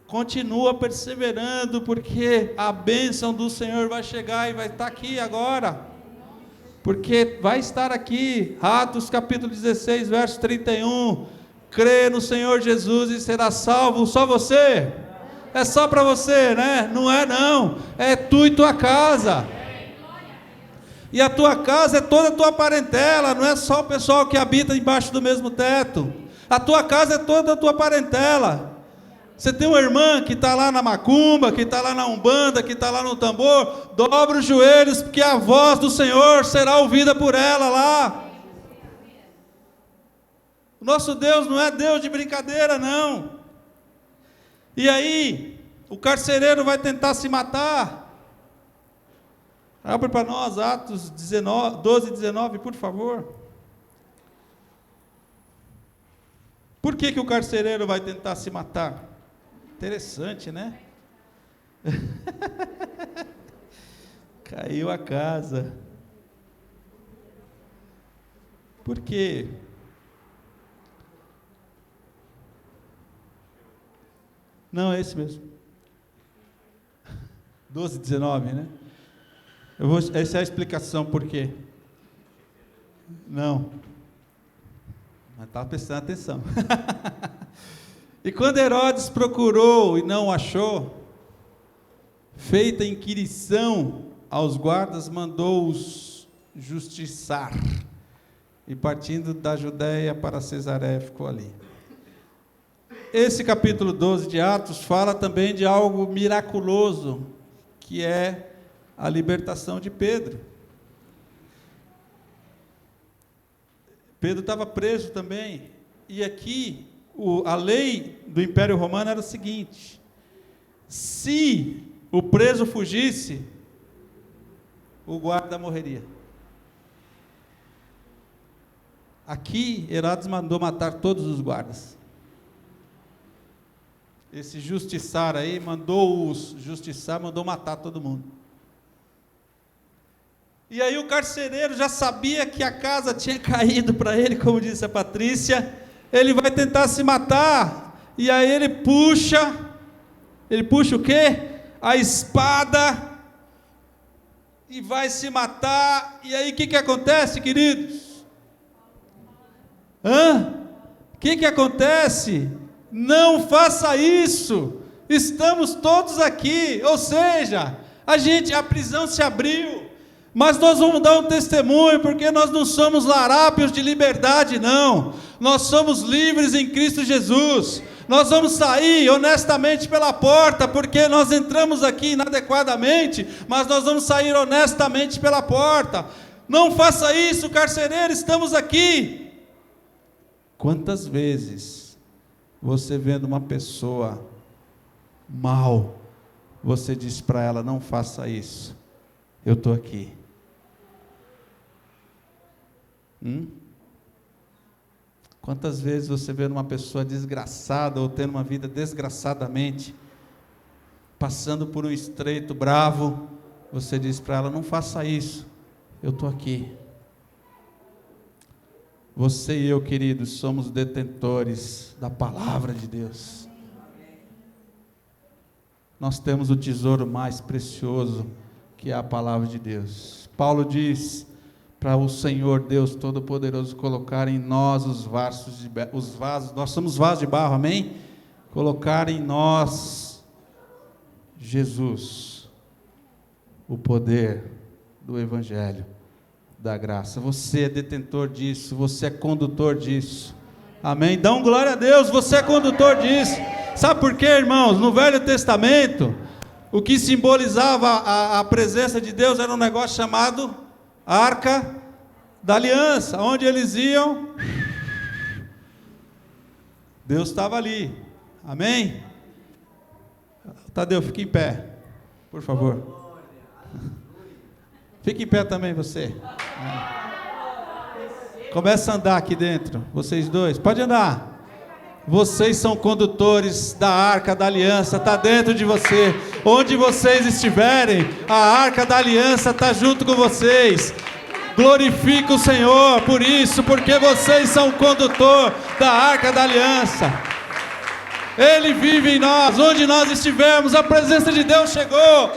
Continua perseverando, porque a bênção do Senhor vai chegar e vai estar aqui agora. Porque vai estar aqui, Atos capítulo 16, verso 31. Crê no Senhor Jesus e será salvo. Só você? É só para você, né? Não é não, é tu e tua casa. E a tua casa é toda a tua parentela, não é só o pessoal que habita embaixo do mesmo teto. A tua casa é toda a tua parentela. Você tem uma irmã que está lá na macumba, que está lá na umbanda, que está lá no tambor, dobra os joelhos, porque a voz do Senhor será ouvida por ela lá. O nosso Deus não é Deus de brincadeira, não. E aí, o carcereiro vai tentar se matar. Abre para nós Atos 12, 19, por favor. Por que o carcereiro vai tentar se matar? Interessante, né? Caiu a casa. Por quê? Não, é esse mesmo. 12, 19, né? Essa é a explicação por quê. Não. Mas estava prestando atenção. E quando Herodes procurou e não o achou, feita inquirição aos guardas, mandou-os justiçar. E partindo da Judéia para Cesareia, ficou ali. Esse capítulo 12 de Atos fala também de algo miraculoso, que é a libertação de Pedro. Pedro estava preso também, e aqui a lei do Império Romano era o seguinte: se o preso fugisse, o guarda morreria. Aqui, Herodes mandou matar todos os guardas. Esse justiçar aí, mandou-os justiçar, mandou matar todo mundo. E aí o carcereiro já sabia que a casa tinha caído para ele, como disse a Patrícia. Ele vai tentar se matar, e aí ele puxa o quê? A espada, e vai se matar. E aí o que acontece, queridos? O que acontece? Não faça isso. Estamos todos aqui, ou seja, a prisão se abriu, mas nós vamos dar um testemunho, porque nós não somos larápios de liberdade, não. Nós somos livres em Cristo Jesus. Nós vamos sair honestamente pela porta, porque nós entramos aqui inadequadamente, mas nós vamos sair honestamente pela porta. Não faça isso, carcereiro, estamos aqui. Quantas vezes você vendo uma pessoa mal, você diz para ela: não faça isso, eu estou aqui. Quantas vezes você vê uma pessoa desgraçada, ou tendo uma vida desgraçadamente, passando por um estreito bravo, você diz para ela: não faça isso, eu estou aqui. Você e eu, queridos, somos detentores da palavra de Deus. Nós temos o tesouro mais precioso, que é a palavra de Deus. Paulo diz para o Senhor Deus Todo-Poderoso colocar em nós os vasos, nós somos vasos de barro, amém? Colocar em nós Jesus, o poder do Evangelho da graça. Você é detentor disso, você é condutor disso, amém? Dá glória a Deus, você é condutor disso. Sabe por quê, irmãos? No Velho Testamento, o que simbolizava a presença de Deus era um negócio chamado Arca da Aliança, onde eles iam, Deus estava ali, amém? Tadeu, fique em pé, por favor. Fique em pé também você. Começa a andar aqui dentro, vocês dois, pode andar. Vocês são condutores da Arca da Aliança, está dentro de você. Onde vocês estiverem, a Arca da Aliança está junto com vocês. Glorifica o Senhor por isso, porque vocês são o condutor da Arca da Aliança. Ele vive em nós, onde nós estivermos, a presença de Deus chegou.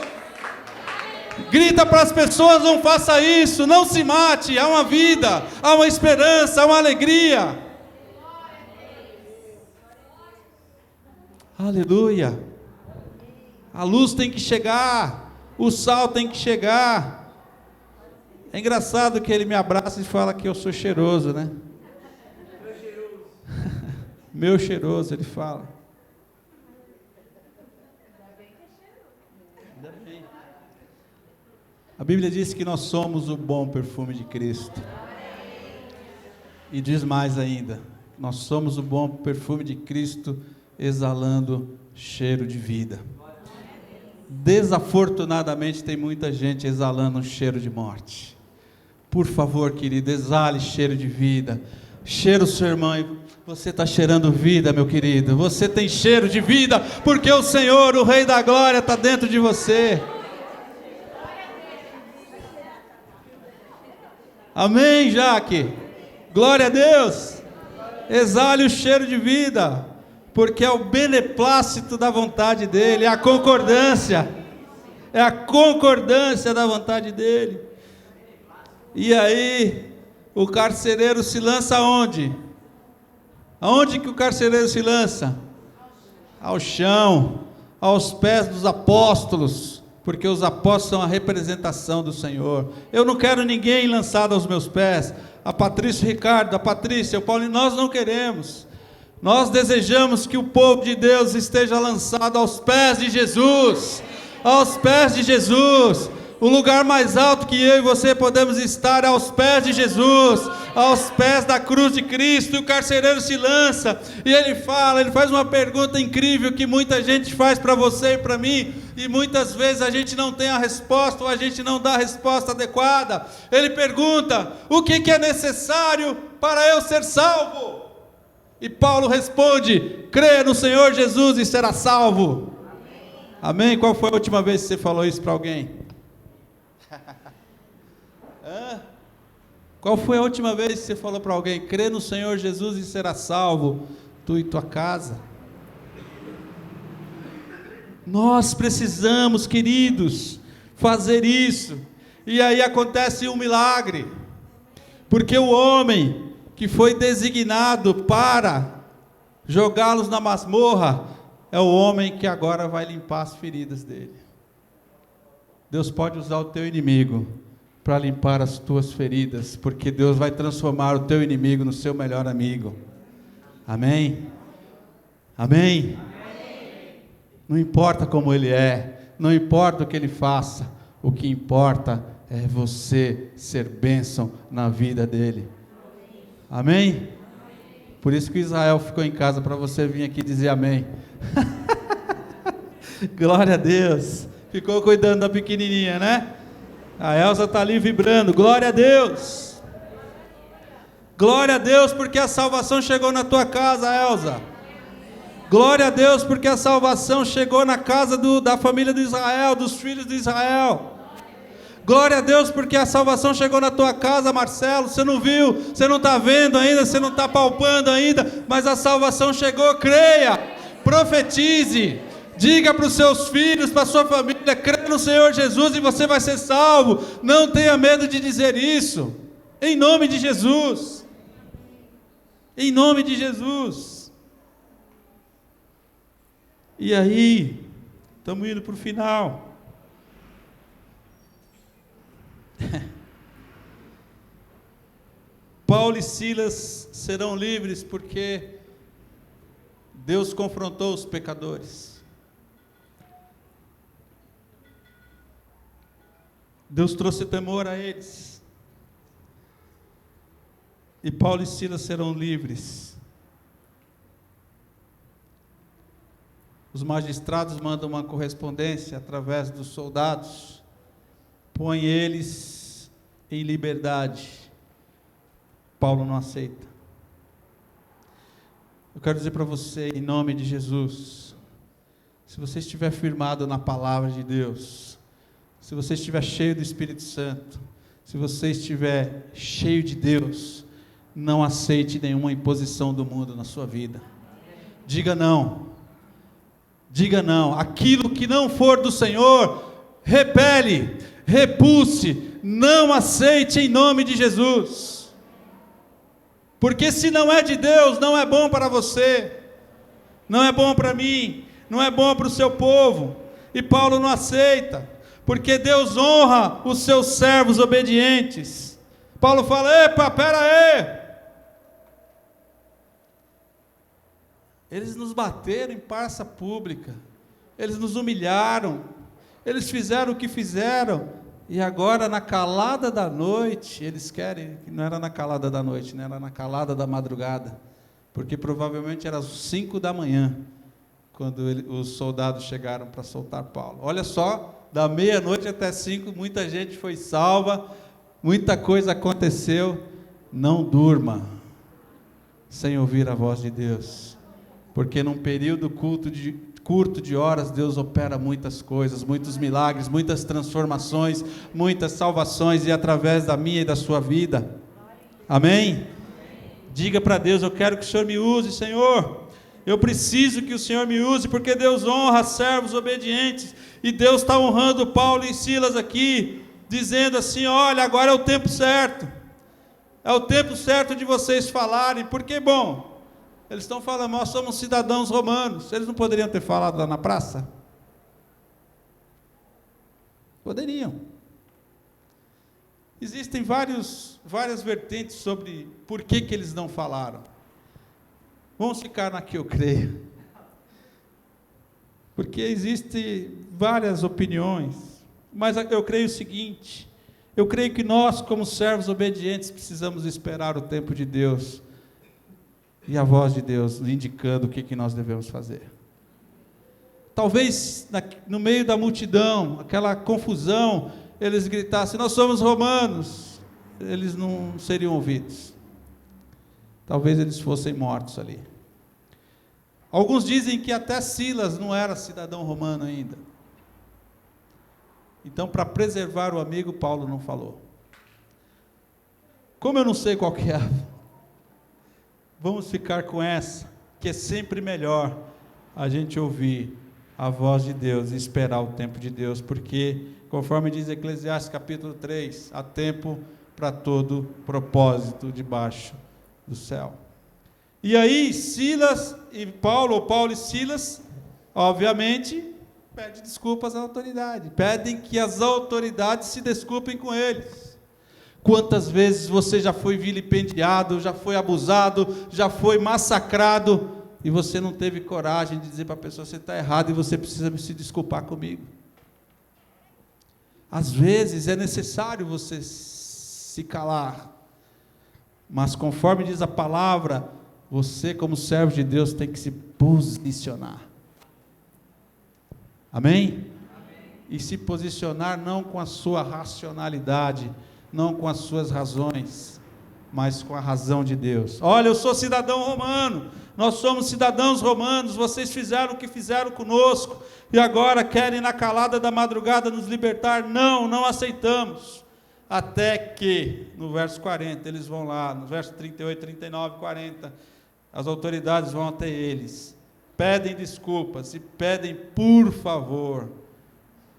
Grita para as pessoas: não faça isso, não se mate, há uma vida, há uma esperança, há uma alegria. Aleluia. A luz tem que chegar, o sal tem que chegar. É engraçado que ele me abraça e fala que eu sou cheiroso, né? Meu cheiroso, ele fala. Ainda bem. A Bíblia diz que nós somos o bom perfume de Cristo. E diz mais ainda: nós somos o bom perfume de Cristo exalando cheiro de vida. Desafortunadamente tem muita gente exalando um cheiro de morte. Por favor, querido, exale cheiro de vida. Cheira o seu irmão. Você está cheirando vida, meu querido. Você tem cheiro de vida, porque o Senhor, o Rei da Glória, está dentro de você. Amém, Jaque? Glória a Deus. Exale o cheiro de vida, porque é o beneplácito da vontade dEle, é a concordância da vontade dEle. E aí, o carcereiro se lança aonde? Aonde que o carcereiro se lança? Ao chão, aos pés dos apóstolos, porque os apóstolos são a representação do Senhor. Eu não quero ninguém lançado aos meus pés. A Patrícia, o Ricardo, a Patrícia, o Paulinho, nós não queremos. Nós desejamos que o povo de Deus esteja lançado aos pés de Jesus. Aos pés de Jesus. O lugar mais alto que eu e você podemos estar é aos pés de Jesus, aos pés da cruz de Cristo. E o carcereiro se lança, e ele faz uma pergunta incrível que muita gente faz para você e para mim, e muitas vezes a gente não tem a resposta, ou a gente não dá a resposta adequada. Ele pergunta: o que é necessário para eu ser salvo? E Paulo responde: crê no Senhor Jesus e será salvo. Amém? Qual foi a última vez que você falou isso para alguém? Qual foi a última vez que você falou para alguém: crê no Senhor Jesus e será salvo, tu e tua casa? Nós precisamos, queridos, fazer isso. E aí acontece um milagre, porque o homem que foi designado para jogá-los na masmorra é o homem que agora vai limpar as feridas dele. Deus pode usar o teu inimigo para limpar as tuas feridas, porque Deus vai transformar o teu inimigo no seu melhor amigo. Amém? Amém? Não importa como ele é, não importa o que ele faça, o que importa é você ser bênção na vida dele. Amém? Por isso que Israel ficou em casa, para você vir aqui dizer amém. Glória a Deus. Ficou cuidando da pequenininha, né? A Elza está ali vibrando. Glória a Deus. Glória a Deus, porque a salvação chegou na tua casa, Elza. Glória a Deus, porque a salvação chegou na casa da família de Israel, dos filhos de Israel. Glória a Deus, porque a salvação chegou na tua casa, Marcelo. Você não viu, você não está vendo ainda, você não está palpando ainda, mas a salvação chegou. Creia, profetize, diga para os seus filhos, para a sua família: crê no Senhor Jesus e você vai ser salvo. Não tenha medo de dizer isso, em nome de Jesus. Em nome de Jesus. E aí, estamos indo para o final. Paulo e Silas serão livres porque Deus confrontou os pecadores. Deus trouxe temor a eles. E Paulo e Silas serão livres. Os magistrados mandam uma correspondência através dos soldados, põe eles em liberdade. Paulo não aceita. Eu quero dizer para você, em nome de Jesus, se você estiver firmado na palavra de Deus, se você estiver cheio do Espírito Santo, se você estiver cheio de Deus, não aceite nenhuma imposição do mundo na sua vida. Diga não. Diga não. Aquilo que não for do Senhor, repele, repulse, não aceite em nome de Jesus. Porque se não é de Deus, não é bom para você, não é bom para mim, não é bom para o seu povo. E Paulo não aceita, porque Deus honra os seus servos obedientes. Paulo fala: epa, pera aí, eles nos bateram em praça pública, eles nos humilharam, eles fizeram o que fizeram, e agora na calada da noite, eles querem, que não era na calada da noite, né? Era na calada da madrugada, porque provavelmente era às 5 da manhã, quando os soldados chegaram para soltar Paulo. Olha só, da meia-noite até 5, muita gente foi salva, muita coisa aconteceu. Não durma sem ouvir a voz de Deus, porque num período curto de horas, Deus opera muitas coisas, muitos milagres, muitas transformações, muitas salvações, e através da minha e da sua vida. Amém? Diga para Deus: eu quero que o Senhor me use, Senhor. Eu preciso que o Senhor me use, porque Deus honra servos obedientes, e Deus está honrando Paulo e Silas aqui, dizendo assim: olha, agora é o tempo certo, é o tempo certo de vocês falarem, porque, bom, eles estão falando, nós somos cidadãos romanos. Eles não poderiam ter falado lá na praça? Poderiam. Existem várias vertentes sobre por que eles não falaram. Vamos ficar na que eu creio. Porque existem várias opiniões, mas eu creio o seguinte: eu creio que nós, como servos obedientes, precisamos esperar o tempo de Deus e a voz de Deus indicando o que nós devemos fazer. Talvez no meio da multidão, aquela confusão, eles gritassem: nós somos romanos. Eles não seriam ouvidos. Talvez eles fossem mortos ali. Alguns dizem que até Silas não era cidadão romano ainda. Então, para preservar o amigo, Paulo não falou. Como eu não sei qual que é, vamos ficar com essa, que é sempre melhor a gente ouvir a voz de Deus e esperar o tempo de Deus, porque, conforme diz Eclesiastes capítulo 3, há tempo para todo propósito debaixo do céu. E aí Silas e Paulo, ou Paulo e Silas, obviamente, pedem desculpas à autoridade, pedem que as autoridades se desculpem com eles. Quantas vezes você já foi vilipendiado, já foi abusado, já foi massacrado, e você não teve coragem de dizer para a pessoa: você está errado e você precisa se desculpar comigo? Às vezes é necessário você se calar, mas conforme diz a palavra, você, como servo de Deus, tem que se posicionar. Amém? E se posicionar não com a sua racionalidade, não com as suas razões, mas com a razão de Deus. Olha, eu sou cidadão romano, nós somos cidadãos romanos, vocês fizeram o que fizeram conosco, e agora querem na calada da madrugada nos libertar. Não aceitamos. Até que, no verso 40, eles vão lá, no verso 38, 39, 40, as autoridades vão até eles, pedem desculpas e pedem: por favor,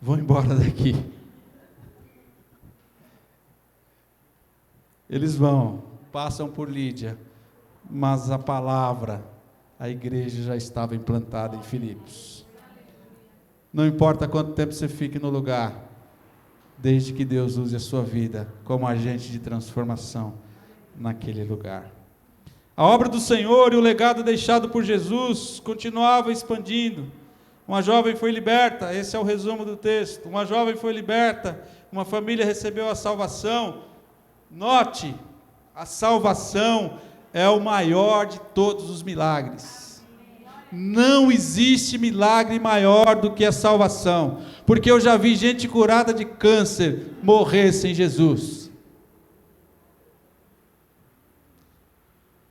vão embora daqui. Eles vão, passam por Lídia, mas a palavra, a igreja já estava implantada em Filipos. Não importa quanto tempo você fique no lugar, desde que Deus use a sua vida como agente de transformação naquele lugar. A obra do Senhor e o legado deixado por Jesus continuava expandindo. Uma jovem foi liberta, esse é o resumo do texto. Uma jovem foi liberta, uma família recebeu a salvação. Note, a salvação é o maior de todos os milagres. Não existe milagre maior do que a salvação, porque eu já vi gente curada de câncer morrer sem Jesus.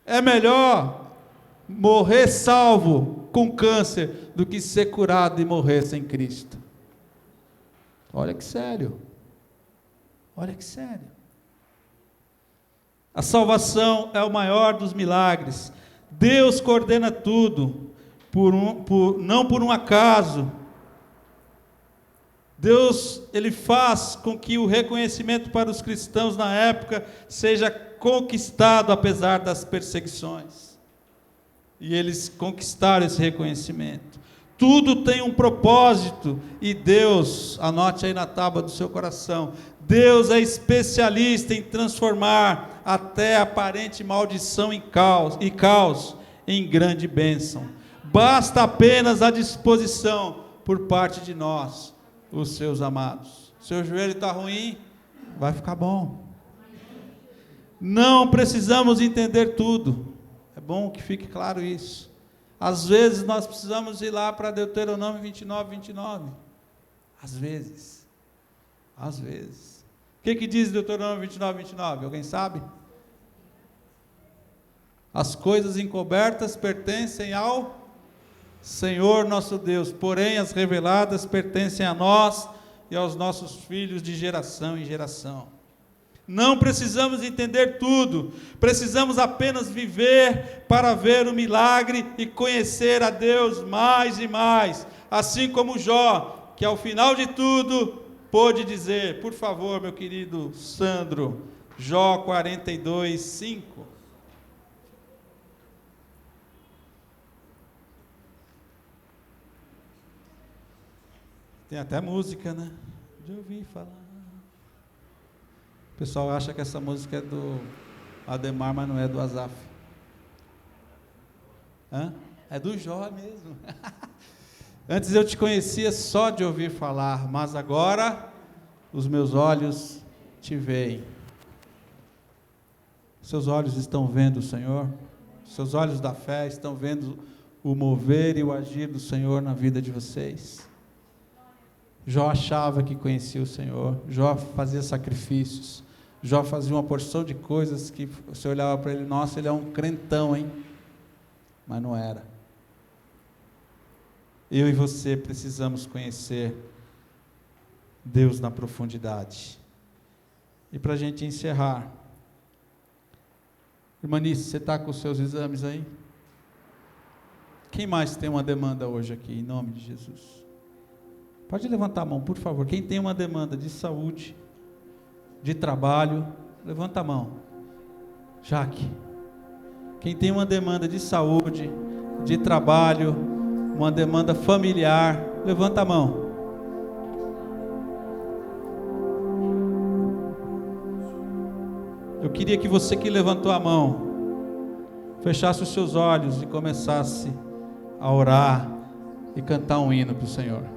É melhor morrer salvo com câncer do que ser curado e morrer sem Cristo. Olha que sério. Olha que sério. A salvação é o maior dos milagres. Deus coordena tudo, não por um acaso. Deus, Ele faz com que o reconhecimento para os cristãos na época seja conquistado apesar das perseguições. E eles conquistaram esse reconhecimento. Tudo tem um propósito, e Deus, anote aí na tábua do seu coração, Deus é especialista em transformar até aparente maldição e caos em grande bênção. Basta apenas a disposição por parte de nós, os seus amados. Seu joelho está ruim, vai ficar bom. Não precisamos entender tudo. É bom que fique claro isso. Às vezes nós precisamos ir lá para Deuteronômio 29, 29. Às vezes. Às vezes. O que diz Deuteronômio 29, 29? Alguém sabe? As coisas encobertas pertencem ao Senhor nosso Deus, porém as reveladas pertencem a nós e aos nossos filhos de geração em geração. Não precisamos entender tudo, precisamos apenas viver para ver o milagre e conhecer a Deus mais e mais, assim como Jó, que ao final de tudo pôde dizer, por favor, meu querido Sandro, Jó 42, 5. Tem até música, né? Já ouvi falar. O pessoal acha que essa música é do Ademar, mas não é do Asaf. É do Jó mesmo. Antes eu te conhecia só de ouvir falar, mas agora os meus olhos te veem. Seus olhos estão vendo o Senhor? Seus olhos da fé estão vendo o mover e o agir do Senhor na vida de vocês? Jó achava que conhecia o Senhor, Jó fazia sacrifícios, Jó fazia uma porção de coisas que você olhava para ele, nossa, ele é um crentão, hein? Mas não era. Eu e você precisamos conhecer Deus na profundidade. E para a gente encerrar, Irmanice, você está com os seus exames aí? Quem mais tem uma demanda hoje aqui, em nome de Jesus? Pode levantar a mão, por favor. Quem tem uma demanda de saúde, de trabalho, levanta a mão. Jaque. Quem tem uma demanda de saúde, de trabalho, uma demanda familiar, levanta a mão. Eu queria que você que levantou a mão, fechasse os seus olhos e começasse a orar e cantar um hino para o Senhor.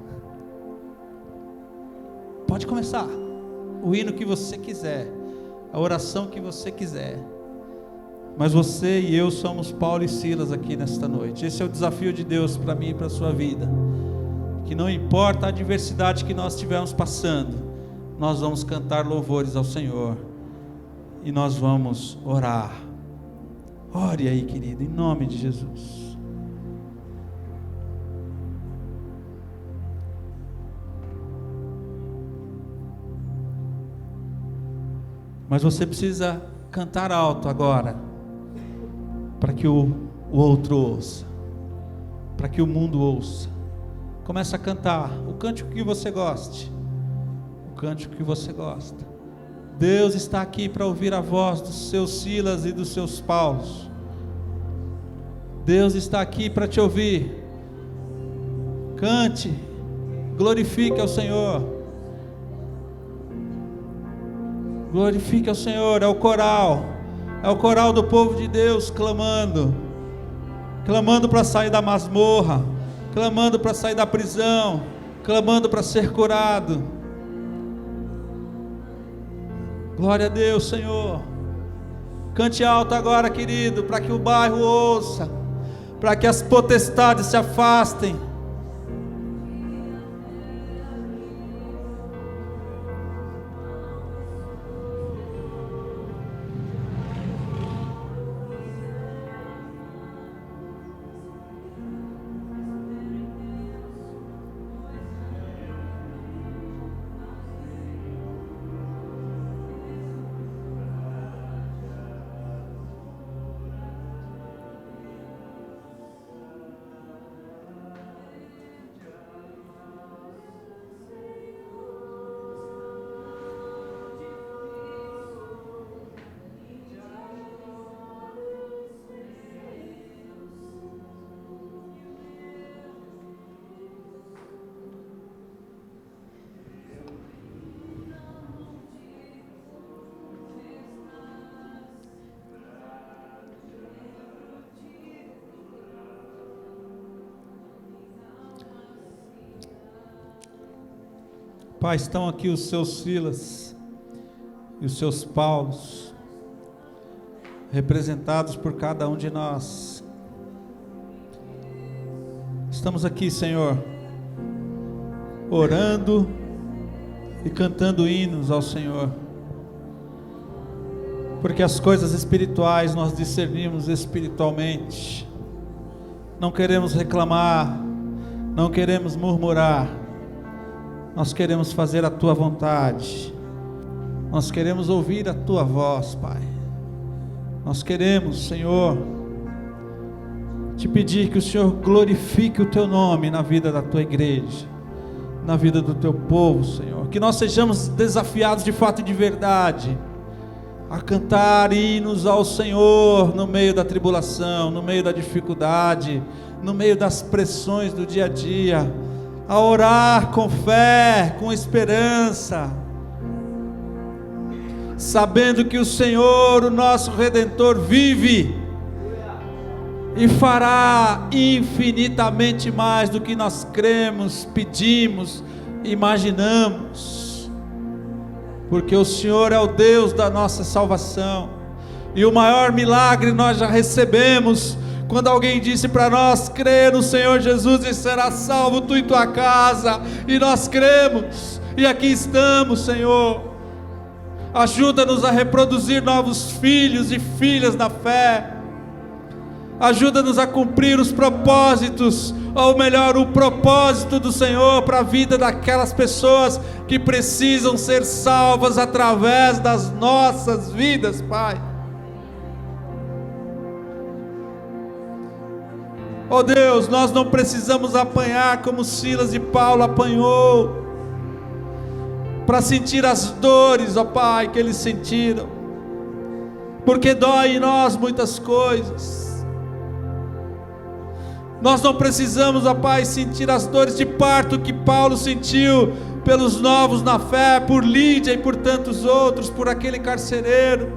Pode começar, o hino que você quiser, a oração que você quiser, mas você e eu somos Paulo e Silas aqui nesta noite. Esse é o desafio de Deus para mim e para a sua vida, que não importa a adversidade que nós estivermos passando, nós vamos cantar louvores ao Senhor, e nós vamos orar. Ore aí, querido, em nome de Jesus. Mas você precisa cantar alto agora, para que o outro ouça, para que o mundo ouça. Comece a cantar o cântico que você goste, o cântico que você gosta. Deus está aqui para ouvir a voz dos seus Silas e dos seus Paulos. Deus está aqui para te ouvir. Cante, glorifique ao Senhor. Glorifique ao Senhor, é o coral do povo de Deus clamando para sair da masmorra, clamando para sair da prisão, clamando para ser curado. Glória a Deus, Senhor. Cante alto agora, querido, para que o bairro ouça, para que as potestades se afastem. Pai, estão aqui os seus Silas e os seus Paulos, representados por cada um de nós. Estamos aqui, Senhor, orando e cantando hinos ao Senhor, porque as coisas espirituais nós discernimos espiritualmente. Não queremos reclamar, não queremos murmurar, nós queremos fazer a Tua vontade, nós queremos ouvir a Tua voz, Pai. Nós queremos, Senhor, te pedir que o Senhor glorifique o Teu nome na vida da Tua igreja, na vida do Teu povo, Senhor. Que nós sejamos desafiados de fato e de verdade a cantar hinos ao Senhor no meio da tribulação, no meio da dificuldade, no meio das pressões do dia a dia, a orar com fé, com esperança, sabendo que o Senhor, o nosso Redentor, vive e fará infinitamente mais do que nós cremos, pedimos, imaginamos, porque o Senhor é o Deus da nossa salvação, e o maior milagre nós já recebemos, quando alguém disse para nós: crê no Senhor Jesus e será salvo tu e tua casa, e nós cremos, e aqui estamos, Senhor. Ajuda-nos a reproduzir novos filhos e filhas na fé, ajuda-nos a cumprir os propósitos, ou melhor, o propósito do Senhor para a vida daquelas pessoas que precisam ser salvas através das nossas vidas, Pai. Oh Deus, nós não precisamos apanhar como Silas e Paulo apanhou, para sentir as dores, ó Pai, que eles sentiram, porque dói em nós muitas coisas. Nós não precisamos, ó Pai, sentir as dores de parto que Paulo sentiu pelos novos na fé, por Lídia e por tantos outros, por aquele carcereiro.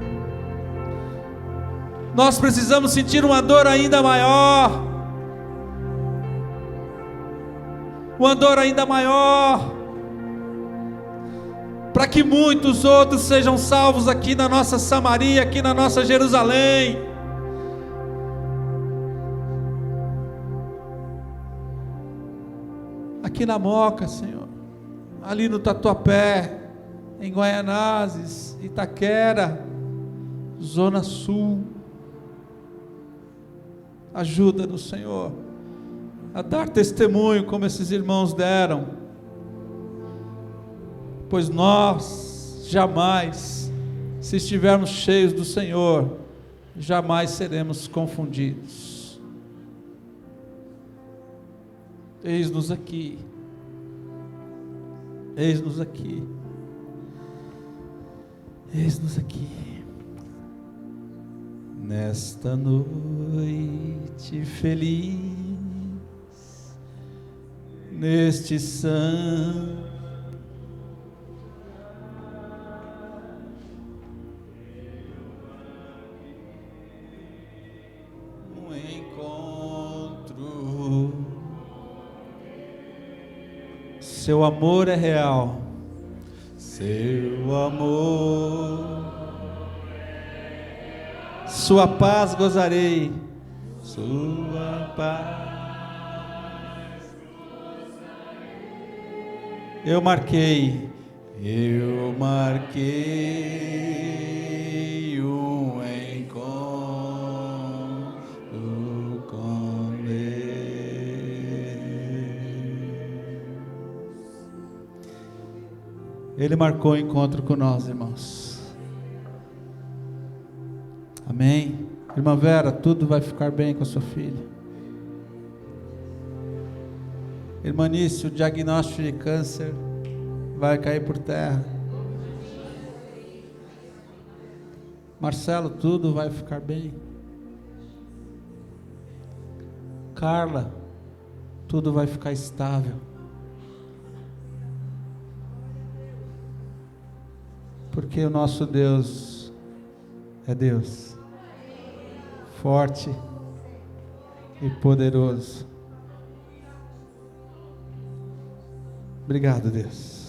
Nós precisamos sentir uma dor ainda maior, para que muitos outros sejam salvos aqui na nossa Samaria, aqui na nossa Jerusalém. Aqui na Moca, Senhor, ali no Tatuapé, em Guaianazes, Itaquera, Zona Sul. Ajuda-nos, Senhor, a dar testemunho como esses irmãos deram, pois nós jamais, se estivermos cheios do Senhor, jamais seremos confundidos. Eis-nos aqui, eis-nos aqui, eis-nos aqui, nesta noite feliz, neste santo seu amor é real, seu amor, sua paz gozarei, sua paz, eu marquei um encontro com Deus. Ele marcou o encontro com nós, irmãos. Amém. Irmã Vera, tudo vai ficar bem com a sua filha. Irmã Nício, o diagnóstico de câncer vai cair por terra. Marcelo, tudo vai ficar bem. Carla, tudo vai ficar estável. Porque o nosso Deus é Deus forte e poderoso. Obrigado, Deus.